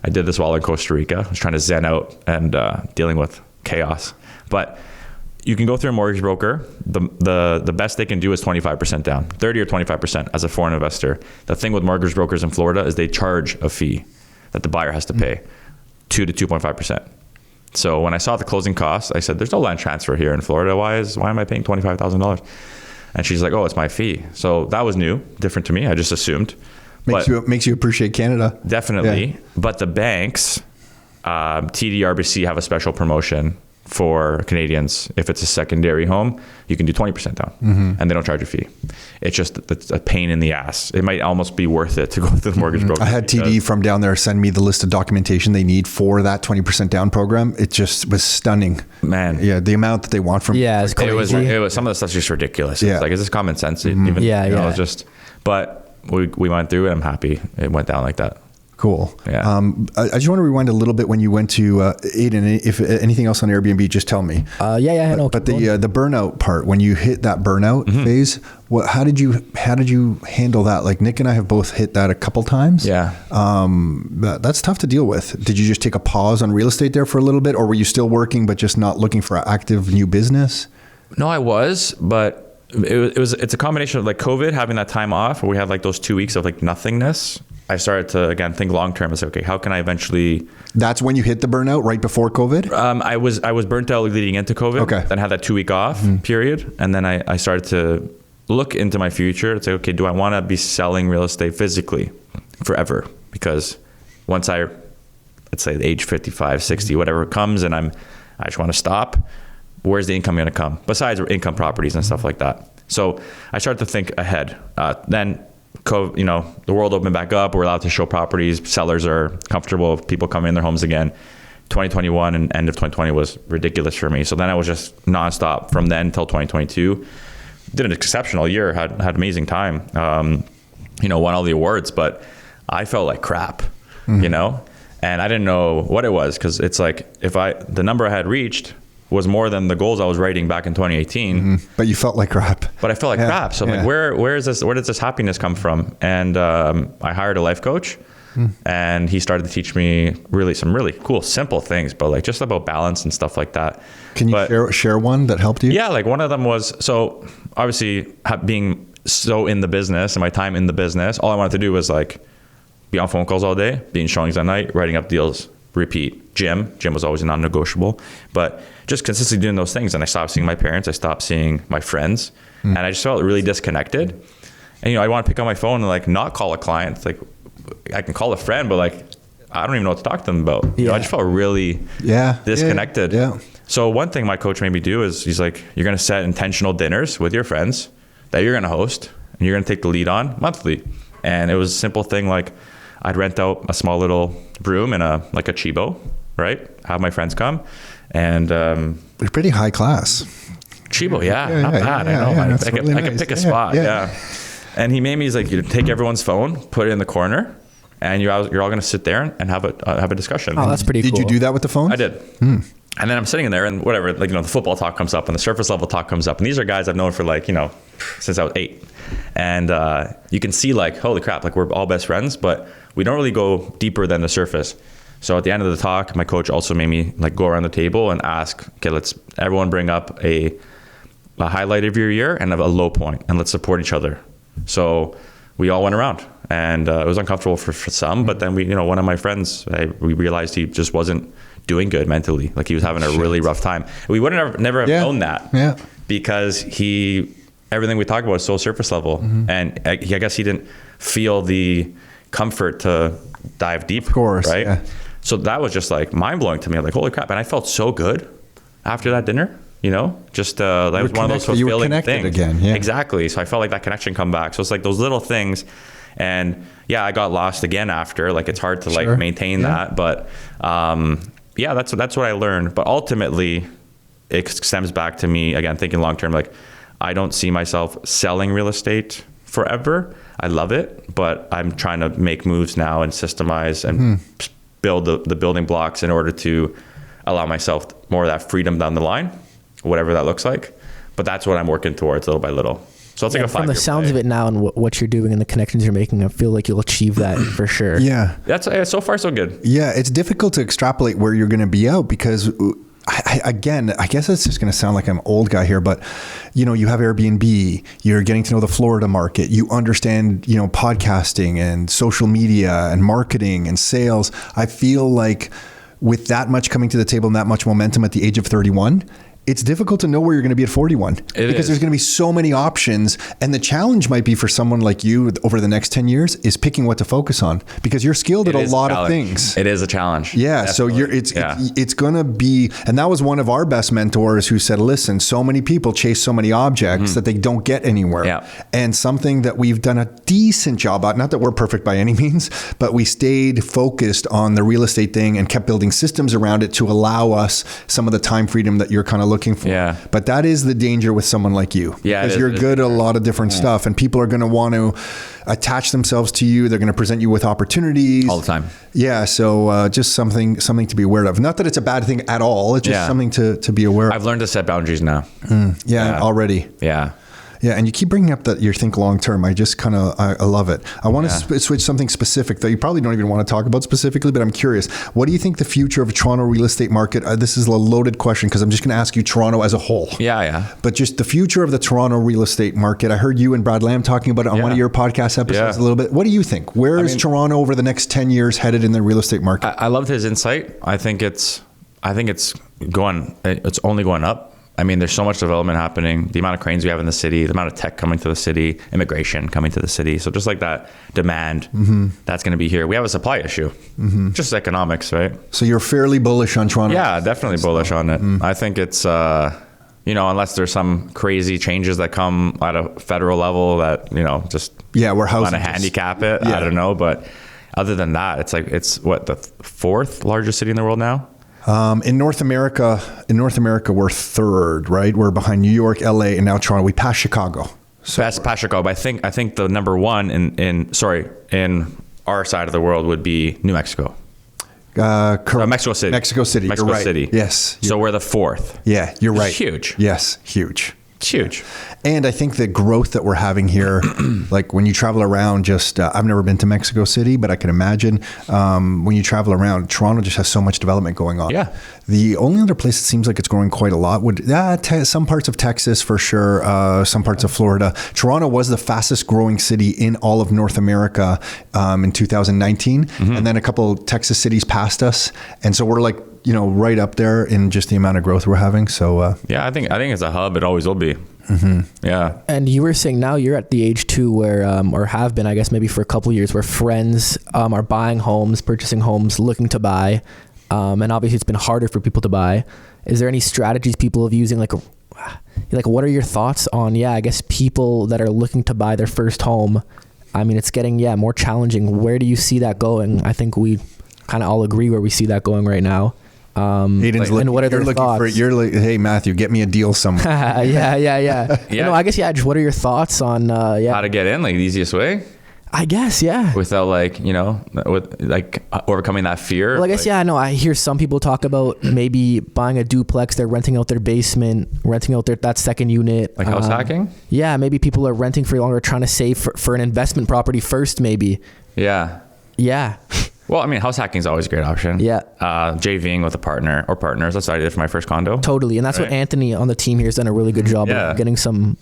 I did this while in Costa Rica. I was trying to zen out and dealing with chaos. But you can go through a mortgage broker. The best they can do is 25% down, 30 or 25% as a foreign investor. The thing with mortgage brokers in Florida is they charge a fee that the buyer has to pay, 2 to 2.5%. So when I saw the closing costs, I said, there's no land transfer here in Florida. Why am I paying $25,000? And she's like, oh, it's my fee. So that was new, different to me. I just assumed. Makes you appreciate Canada. Definitely. Yeah. But the banks, TD, RBC have a special promotion for Canadians. If it's a secondary home, you can do 20% down and they don't charge a fee. It's a pain in the ass. It might almost be worth it to go to the mortgage broker. I had TD from down there send me the list of documentation they need for that 20% down program. It just was stunning. Man. Yeah, the amount that they want from it's crazy. It was some of the stuff's just ridiculous. Yeah. It's like, is this common sense? Even, it's just, but we went through it. I'm happy it went down like that. Cool. Yeah. I just want to rewind a little bit when you went to Aiden. If anything else on Airbnb, just tell me. No, but the burnout part, when you hit that burnout phase, how did you handle that? Like Nick and I have both hit that a couple times. Yeah. That's tough to deal with. Did you just take a pause on real estate there for a little bit, or were you still working but just not looking for an active new business? No, I was, but it's a combination of like COVID, having that time off where we had like those 2 weeks of like nothingness. I started to, again, think long-term and say, okay, how can I eventually... That's when you hit the burnout, right before COVID? I was burnt out leading into COVID. Okay. Then had that 2 week off period. And then I started to look into my future and say, okay, do I want to be selling real estate physically forever? Because once let's say age 55, 60, whatever comes and I just want to stop, where's the income going to come? Besides income properties and stuff like that. So I started to think ahead. Then the world opened back up. We're allowed to show properties. Sellers are comfortable. People come in their homes again. 2021 and end of 2020 was ridiculous for me. So then I was just nonstop from then till 2022. Did an exceptional year. Had amazing time. Won all the awards, but I felt like crap. And I didn't know what it was, because it's like the number I had reached was more than the goals I was writing back in 2018. But you felt like crap. But I felt like crap. So I'm like, where does this happiness come from? And I hired a life coach, and he started to teach me some really cool, simple things, but like just about balance and stuff like that. Can you share one that helped you? Yeah, like one of them was, so obviously being so in the business and my time in the business, all I wanted to do was like be on phone calls all day, be in showings at night, writing up deals, repeat. Gym was always a non-negotiable, but just consistently doing those things. And I stopped seeing my parents. I stopped seeing my friends, and I just felt really disconnected. And, I want to pick up my phone and like not call a client. It's like, I can call a friend, but like, I don't even know what to talk to them about. I just felt really disconnected. Yeah. So one thing my coach made me do is he's like, you're going to set intentional dinners with your friends that you're going to host and you're going to take the lead on monthly. And it was a simple thing. Like I'd rent out a small little room in a Chibo, right? Have my friends come, and it's pretty high class. Chibo, not bad. I know. I can pick a spot. Yeah. And he made me, he's like, you take everyone's phone, put it in the corner, and you're all going to sit there and have a discussion. Oh, that's pretty cool. Did you do that with the phone? I did. And then I'm sitting in there, and whatever, like, the football talk comes up and the surface level talk comes up. And these are guys I've known for like, since I was 8. And you can see like, holy crap, like we're all best friends, but we don't really go deeper than the surface. So at the end of the talk, my coach also made me like go around the table and ask, okay, let's everyone bring up a highlight of your year and a low point, and let's support each other. So we all went around, and it was uncomfortable for some, but then one of my friends, we realized he just wasn't doing good mentally. Like he was having a really rough time. We would have never have known that because everything we talk about is so surface level. And I guess he didn't feel the comfort to dive deep. Of course. Right. Yeah. So that was just like mind blowing to me. Like, holy crap. And I felt so good after that dinner, just that was one of those fulfilling things. Again. Yeah. Exactly. So I felt like that connection come back. So it's like those little things. And I got lost again after. Like it's hard to like maintain that. But that's what I learned. But ultimately it stems back to me again, thinking long term, like I don't see myself selling real estate forever. I love it, but I'm trying to make moves now and systemize and build the building blocks in order to allow myself more of that freedom down the line, whatever that looks like. But that's what I'm working towards little by little. So it's like a 5-year From the sounds of it now and what you're doing and the connections you're making, I feel like you'll achieve that for sure. Yeah. That's so far so good. Yeah. It's difficult to extrapolate where you're going to be out because again, I guess it's just going to sound like I'm an old guy here, but you have Airbnb, you're getting to know the Florida market, you understand, podcasting and social media and marketing and sales. I feel like with that much coming to the table and that much momentum at the age of 31, it's difficult to know where you're going to be at 41 because there's going to be so many options. And the challenge might be for someone like you over the next 10 years is picking what to focus on because you're skilled at a lot of things. It is a challenge. Yeah. Definitely. So it's going to be, and that was one of our best mentors who said, listen, so many people chase so many objects that they don't get anywhere. Yeah. And something that we've done a decent job at, not that we're perfect by any means, but we stayed focused on the real estate thing and kept building systems around it to allow us some of the time freedom that you're kind of looking for. Yeah. But that is the danger with someone like you. Yeah. Because you're good at a lot of different stuff and people are going to want to attach themselves to you. They're going to present you with opportunities. All the time. Yeah. So just something to be aware of. Not that it's a bad thing at all. It's just something to be aware of. I've learned to set boundaries now. Already. Yeah. Yeah, and you keep bringing up that you think long term. I just I love it. I want to switch something specific that you probably don't even want to talk about specifically, but I'm curious. What do you think the future of Toronto real estate market? This is a loaded question because I'm just going to ask you Toronto as a whole. Yeah. But just the future of the Toronto real estate market. I heard you and Brad Lamb talking about it on one of your podcast episodes a little bit. What do you think? Where is Toronto over the next 10 years headed in the real estate market? I loved his insight. I think it's only going up. I mean, there's so much development happening. The amount of cranes we have in the city, the amount of tech coming to the city, immigration coming to the city. So just like that demand, that's going to be here. We have a supply issue, just economics, right? So you're fairly bullish on Toronto? Yeah, definitely bullish on it. I think it's, unless there's some crazy changes that come at a federal level that, we're housing want to handicap it. I don't know. But other than that, it's what, the fourth largest city in the world now? In North America, we're third, right? We're behind New York, LA, and now Toronto. We passed Chicago. So past Chicago. But I think the number one in our side of the world would be New Mexico. Correct. Mexico City. Mexico City. Mexico you're right. City. Yes. So we're the fourth. Yeah, you're right. It's huge. Yes, huge. It's huge. And I think the growth that we're having here, like when you travel around, I've never been to Mexico City, but I can imagine when you travel around, Toronto just has so much development going on. Yeah. The only other place it seems like it's growing quite a lot would some parts of Texas for sure, some parts of Florida. Toronto was the fastest growing city in all of North America in 2019, and then a couple Texas cities passed us, and so we're like right up there in just the amount of growth we're having. So I think it's a hub. It always will be. Yeah. And you were saying now you're at the age too where, or have been, I guess maybe for a couple of years, where friends are buying homes, purchasing homes, looking to buy. And obviously it's been harder for people to buy. Is there any strategies people have using? Like what are your thoughts on, I guess people that are looking to buy their first home? I mean, it's getting, more challenging. Where do you see that going? I think we kind of all agree where we see that going right now. Aiden's and what are their thoughts? You're like, hey Matthew, get me a deal somewhere. yeah. I guess just what are your thoughts on how to get in, like the easiest way? I guess without overcoming that fear. Well, I guess I hear some people talk about maybe buying a duplex. They're renting out their basement, renting out that second unit. Like house hacking. Yeah, maybe people are renting for longer, trying to save for an investment property first. Maybe. Yeah. Well, I mean, house hacking is always a great option. Yeah. JVing with a partner or partners. That's what I did for my first condo. Totally. And that's what Anthony on the team here has done a really good job of getting some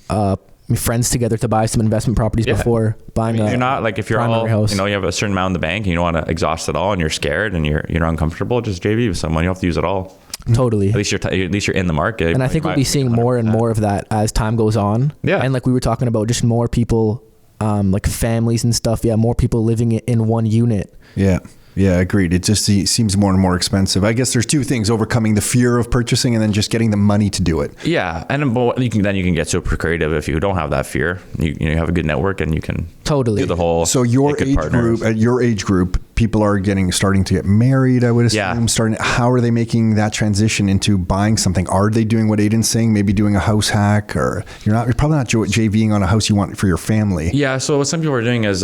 friends together to buy some investment properties before buying you're not like, if you're all, house. You have a certain amount in the bank and you don't want to exhaust it all and you're scared and you're uncomfortable, just JV with someone. You don't have to use it all. Totally. At least you're in the market. And I think we'll be seeing more and more of that as time goes on. Yeah. And like we were talking about, just more people, like families and stuff. Yeah. More people living in one unit. Yeah. Yeah, agreed. It just seems more and more expensive. I guess there's two things: overcoming the fear of purchasing, and then just getting the money to do it. Yeah, and you can get super creative if you don't have that fear. You have a good network, and you can do the whole. So at your age group, people are starting to get married. I would assume. Yeah. How are they making that transition into buying something? Are they doing what Aiden's saying? Maybe doing a house hack, or you're probably not JVing on a house you want for your family. Yeah. So what some people are doing is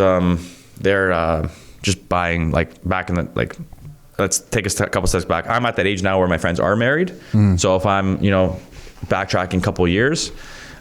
they're just buying, like back in the, let's take a couple steps back. I'm at that age now where my friends are married. So if I'm, backtracking a couple of years,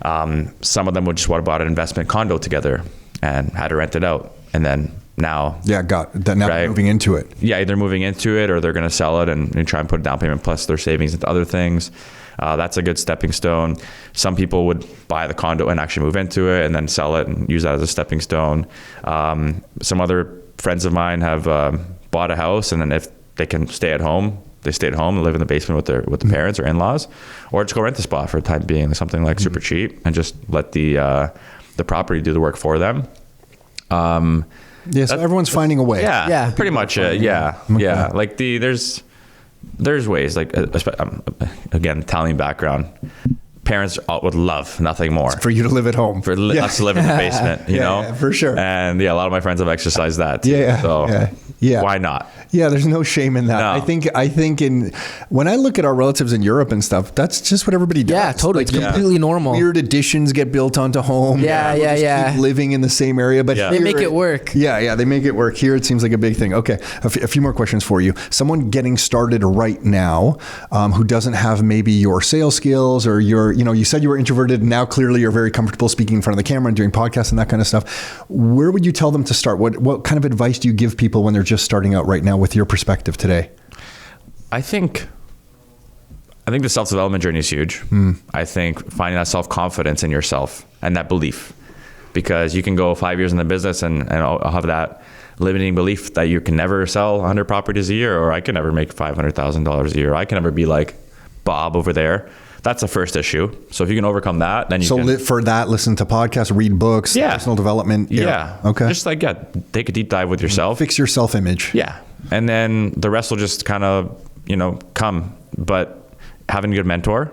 some of them would just want to buy an investment condo together and had to rent it out. And and then now, got that. Now right? moving into it. Yeah, either moving into it or they're going to sell it and try and put a down payment plus their savings into other things. That's a good stepping stone. Some people would buy the condo and actually move into it and then sell it and use that as a stepping stone. Some other friends of mine have bought a house, and then if they can stay at home, they stay at home and live in the basement with the parents or in-laws, or just go rent the spot for the time being, something like super cheap, and just let the property do the work for them. Yeah, so everyone's finding a way. Yeah. Pretty much. Yeah. Like there's ways, like again, Italian background. Parents would love nothing more For you to live at home. for us to live in the basement, you know? Yeah, for sure. And a lot of my friends have exercised that too. Yeah. So Yeah. why not? Yeah, there's no shame in that. No. I think when I look at our relatives in Europe and stuff, that's just what everybody does. Yeah, totally. It's completely normal. Weird additions get built onto homes. Yeah, People just yeah. keep living in the same area, but Yeah. They here make it work. Yeah, they make it work. Here it seems like a big thing. Okay, a few more questions for you. Someone getting started right now, who doesn't have maybe your sales skills or you said you were introverted. Now clearly you're very comfortable speaking in front of the camera and doing podcasts and that kind of stuff. Where would you tell them to start? What kind of advice do you give people when they're just starting out right now with your perspective today? I think the self-development journey is huge. I think finding that self-confidence in yourself and that belief, because you can go 5 years in the business and I'll have that limiting belief that you can never sell 100 properties a year, or I can never make $500,000 a year. I can never be like Bob over there. That's the first issue. So if you can overcome that, then you can. For that, listen to podcasts, read books, personal development. Yeah. Okay. Just take a deep dive with yourself. Fix your self-image. Yeah. And then the rest will just kind of, come. But having a good mentor,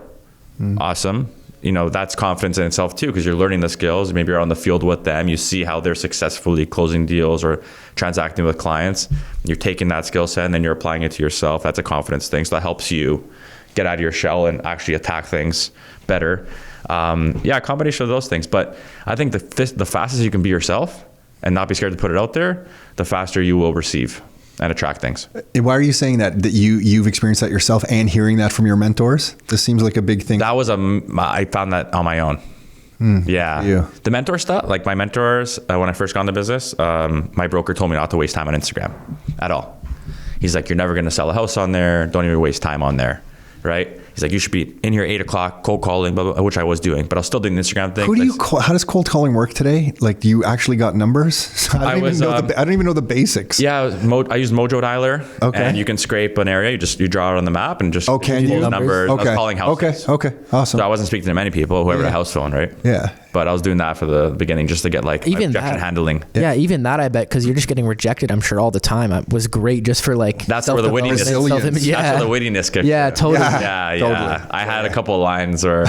awesome. That's confidence in itself too, because you're learning the skills. Maybe you're on the field with them. You see how they're successfully closing deals or transacting with clients. You're taking that skill set and then you're applying it to yourself. That's a confidence thing. So that helps you get out of your shell and actually attack things better. A combination of those things. But I think the fastest you can be yourself and not be scared to put it out there, the faster you will receive and attract things. Why are you saying that you've experienced that yourself and hearing that from your mentors? This seems like a big thing. That was I found that on my own. The mentor stuff, like my mentors, when I first got into business, my broker told me not to waste time on Instagram at all. He's like, you're never going to sell a house on there. Don't even waste time on there. Right? He's like, you should be in here 8 o'clock, cold calling, blah, blah, blah, which I was doing, but I was still doing the Instagram thing. How does cold calling work today? Like, do you actually got numbers? I don't even know the basics. Yeah, I use Mojo Dialer. Okay. And you can scrape an area. You draw it on the map and just pull the numbers. Okay. I was calling houses. Okay. Awesome. So I wasn't speaking to many people who had a house phone, right? Yeah. But I was doing that for the beginning just to get even objection handling. Yeah, even that I bet, because you're just getting rejected, I'm sure, all the time. It was great just for that's where the wittiness. That's where the wittiness kicked. Yeah, totally. Yeah. Totally. I had a couple of lines where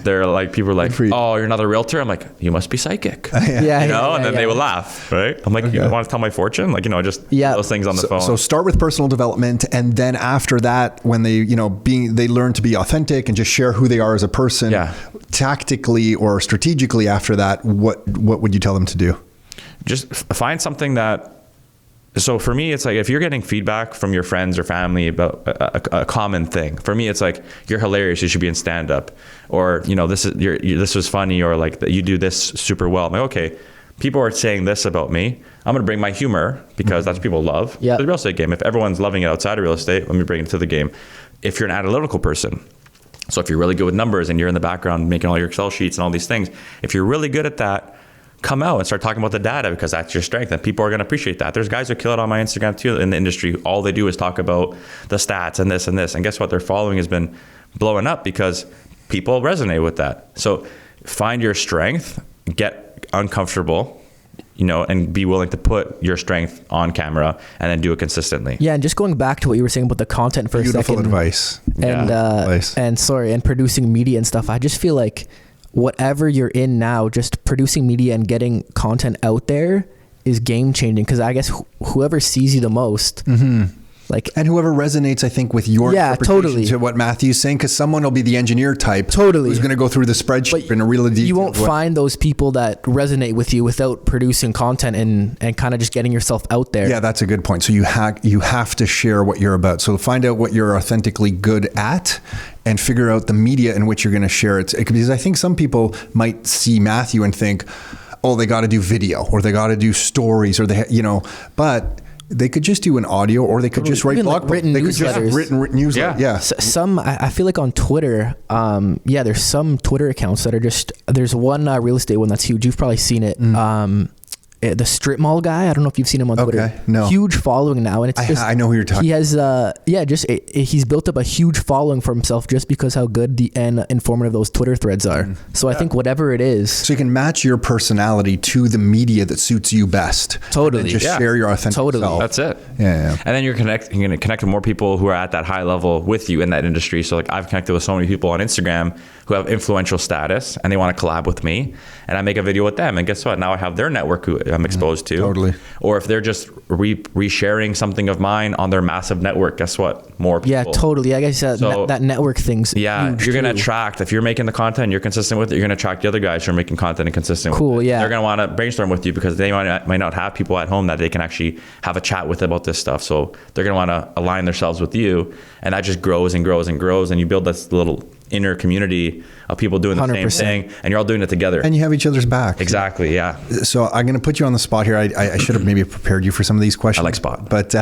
they're like, people are like, oh, you're another realtor? I'm like, you must be psychic. And then they would laugh, right? I'm like, you want to tell my fortune? Like, just those things on the phone. So start with personal development, and then after that, when they, they learn to be authentic and just share who they are as a person, tactically or strategically after that, what would you tell them to do? Just find something that. So for me, it's like if you're getting feedback from your friends or family about a common thing, for me, it's like, you're hilarious, you should be in stand-up, or this was funny, or like you do this super well. I'm like, okay, people are saying this about me. I'm going to bring my humor because that's what people love. Yeah. The real estate game. If everyone's loving it outside of real estate, let me bring it to the game. If you're an analytical person, so if you're really good with numbers and you're in the background making all your Excel sheets and all these things, if you're really good at that, come out and start talking about the data, because that's your strength and people are going to appreciate that. There's guys who kill it on my Instagram too in the industry. All they do is talk about the stats and this and this. And guess what? Their following has been blowing up because people resonate with that. So find your strength, get uncomfortable, and be willing to put your strength on camera and then do it consistently. Yeah. And just going back to what you were saying about the content for a second. Beautiful advice. And producing media and stuff. I just feel like whatever you're in now, just producing media and getting content out there is game changing, because I guess whoever sees you the most, and whoever resonates, I think, with your interpretation to what Matthew's saying, because someone will be the engineer type, who's going to go through the spreadsheet in a really detailed. You won't find those people that resonate with you without producing content and kind of just getting yourself out there. Yeah, that's a good point. So you have to share what you're about. So find out what you're authentically good at, and figure out the media in which you're going to share it. Because I think some people might see Matthew and think, oh, they got to do video or they got to do stories or but they could just do an audio or they could just write blog posts. Written newsletters. Written newsletter. Yeah. Some, I feel like on Twitter, there's some Twitter accounts that are just, there's one real estate one that's huge. You've probably seen it. The strip mall guy. I don't know if you've seen him on Twitter. Okay, no. Huge following now, and it's just I know who you're talking. He has he's built up a huge following for himself just because how good and informative those Twitter threads are. So I think whatever it is, so you can match your personality to the media that suits you best. Totally. And just share your authentic self. That's it. Yeah. And then you're going to connect with more people who are at that high level with you in that industry. So like I've connected with so many people on Instagram who have influential status and they want to collab with me, and I make a video with them, and guess what? Now I have their network who I'm exposed to. Totally. Or if they're just resharing something of mine on their massive network, guess what? More people. Yeah, totally. I guess that network thing's huge, you're going to attract, if you're making the content, you're consistent with it, you're going to attract the other guys who are making content and consistent with it. Cool, yeah. They're going to want to brainstorm with you because they might not have people at home that they can actually have a chat with about this stuff. So they're going to want to align themselves with you, and that just grows and grows and grows, and you build this little inner community of people doing the 100%. Same thing, and you're all doing it together. And you have each other's back. Exactly, yeah. So I'm going to put you on the spot here. I should have maybe prepared you for some of these questions. I like spot. But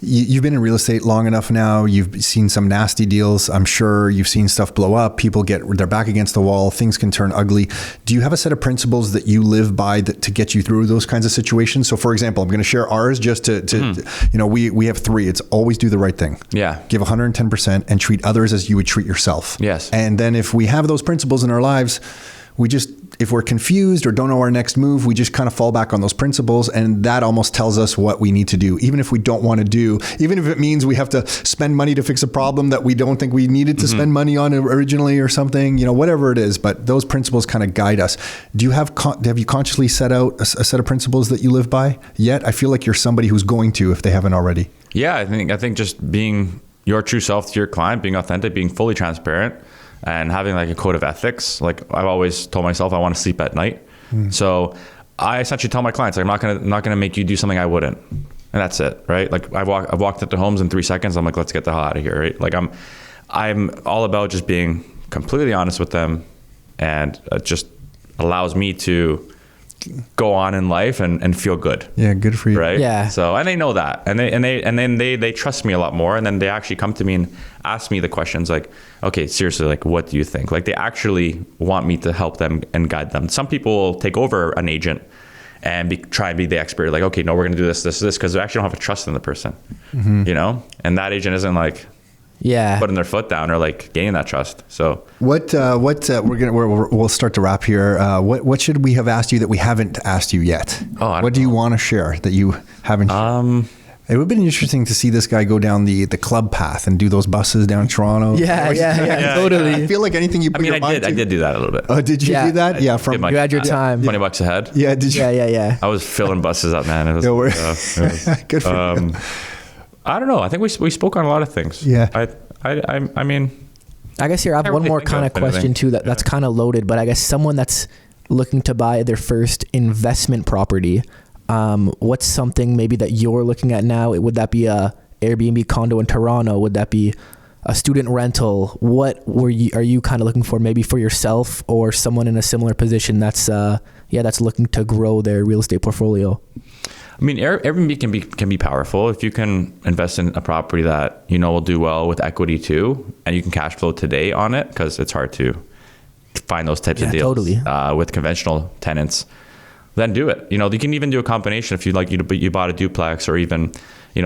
you've been in real estate long enough now. You've seen some nasty deals. I'm sure you've seen stuff blow up. People get their back against the wall. Things can turn ugly. Do you have a set of principles that you live by to get you through those kinds of situations? So for example, I'm going to share ours just to we have 3. It's always do the right thing. Yeah. Give 110% and treat others as you would treat yourself. Yes. And then if we have those principles in our lives, if we're confused or don't know our next move, we just kind of fall back on those principles, and that almost tells us what we need to do, even if we don't want to do, even if it means we have to spend money to fix a problem that we don't think we needed to spend money on originally or something, whatever it is. But those principles kind of guide us. Do you have you consciously set out a set of principles that you live by yet? I feel like you're somebody who's going to, if they haven't already. Yeah, I think just being your true self to your client, being authentic, being fully transparent, and having like a code of ethics. Like I've always told myself I want to sleep at night. So I essentially tell my clients, like, I'm not gonna make you do something I wouldn't. And that's it, right? Like I've walked into homes in 3 seconds. I'm like, let's get the hell out of here, right? Like I'm all about just being completely honest with them, and it just allows me to go on in life and feel good. Yeah, good for you. Right? Yeah. So, and they know that, and then they trust me a lot more, and then they actually come to me and ask me the questions like, okay, seriously, like, what do you think? Like, they actually want me to help them and guide them. Some people will take over an agent and try and be the expert. Like, okay, no, we're going to do this, because they actually don't have a trust in the person, and that agent isn't like, putting their foot down or like gaining that trust. So we'll start to wrap here. What should we have asked you that we haven't asked you yet? What do you want to share that you haven't? It would have been interesting to see this guy go down the club path and do those buses down Toronto. Yeah, totally. I feel like anything you put your mind to. I did do that a little bit. Oh, did you do that? Yeah, you had your time. $20 a head. Yeah, did you? Yeah. I was filling buses up, man. It was, good for you. I don't know. I think we spoke on a lot of things. Yeah. I mean, I guess here I have one more kind of question too that's kind of loaded, but I guess someone that's looking to buy their first investment property, what's something maybe that you're looking at now? Would that be a Airbnb condo in Toronto? Would that be a student rental? What are you kind of looking for maybe for yourself or someone in a similar position that's looking to grow their real estate portfolio? I mean, Airbnb can be powerful if you can invest in a property that will do well with equity too, and you can cash flow today on it, because it's hard to find those types of deals with conventional tenants. Then do it. You can even do a combination if you bought a duplex, or even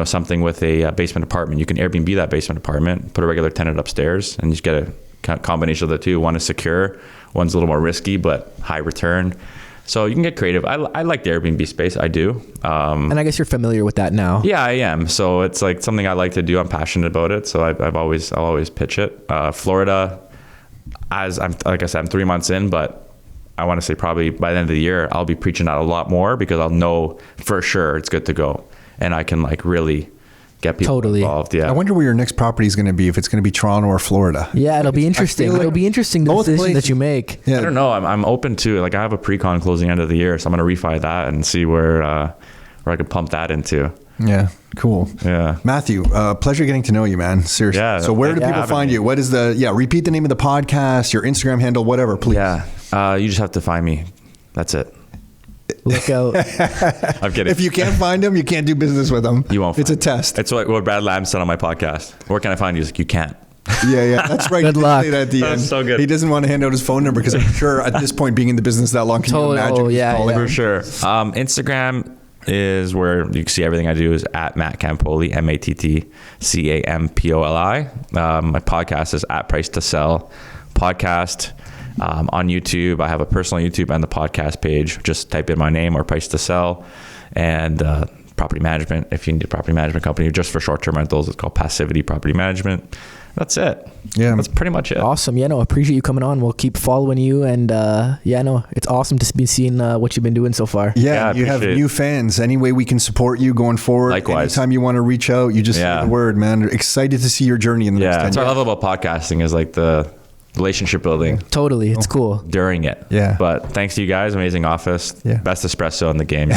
something with a basement apartment. You can Airbnb that basement apartment, put a regular tenant upstairs, and you just get a combination of the two. One is secure, one's a little more risky but high return. So you can get creative. I like the Airbnb space. I do. And I guess you're familiar with that now. Yeah, I am. So it's like something I like to do. I'm passionate about it. So I'll always pitch it. Florida, like I said, I'm 3 months in, but I want to say probably by the end of the year, I'll be preaching out a lot more, because I'll know for sure it's good to go, and I can like really get people involved. Yeah. I wonder where your next property is going to be, if it's going to be Toronto or Florida. Yeah, ittle be interesting. It'll be interesting, the decision that you make. Yeah. I don't know. I'm open to, like, I have a pre-con closing end of the year, so I'm going to refi that and see where I could pump that into. Yeah. Cool. Yeah. Matthew, pleasure getting to know you, man. Seriously. Yeah. So where do people find you? What is repeat the name of the podcast, your Instagram handle, whatever, please. Yeah. You just have to find me. That's it. Look out. I'm kidding. If you can't find him, you can't do business with him. You won't. It's a find test. It's what Brad Lamb said on my podcast. Where can I find you? He's like, you can't. Yeah, that's right. Good He did luck. say that at the That's end. so good. He doesn't want to hand out his phone number because I'm sure at this point, being in the business that long, can Totally. you imagine? Oh, he's yeah, calling? For sure. Instagram is where you can see everything I do is at Matt Campoli, MattCampoli. My podcast is at Price to Sell podcast. On YouTube, I have a personal YouTube and the podcast page. Just type in my name or Price to Sell. And property management, if you need a property management company just for short-term rentals, it's called Passivity Property Management. That's it. Yeah. That's pretty much it. Awesome. Yeah, no, appreciate you coming on. We'll keep following you. And yeah, no, it's awesome to be seeing what you've been doing so far. Yeah, I you have appreciate it. new fans. Any way we can support you going forward. Likewise. Anytime you want to reach out, you just say Yeah. the word, man. Excited to see your journey in the next Yeah, 10 that's what I years. love about podcasting is like the relationship building Totally. It's cool. during it. Yeah. But thanks to you guys. Amazing office. Yeah. Best espresso in the game.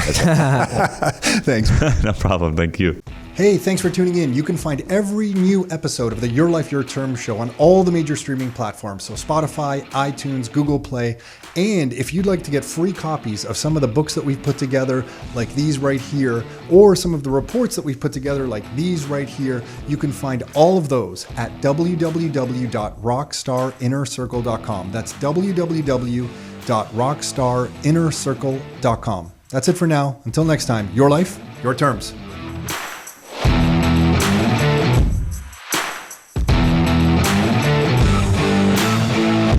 Thanks. No problem. Thank you. Hey, thanks for tuning in. You can find every new episode of the Your Life, Your Term show on all the major streaming platforms. So Spotify, iTunes, Google Play. And if you'd like to get free copies of some of the books that we've put together, like these right here, or some of the reports that we've put together, like these right here, you can find all of those at www.rockstarinnercircle.com. That's www.rockstarinnercircle.com. That's it for now. Until next time, your life, your terms.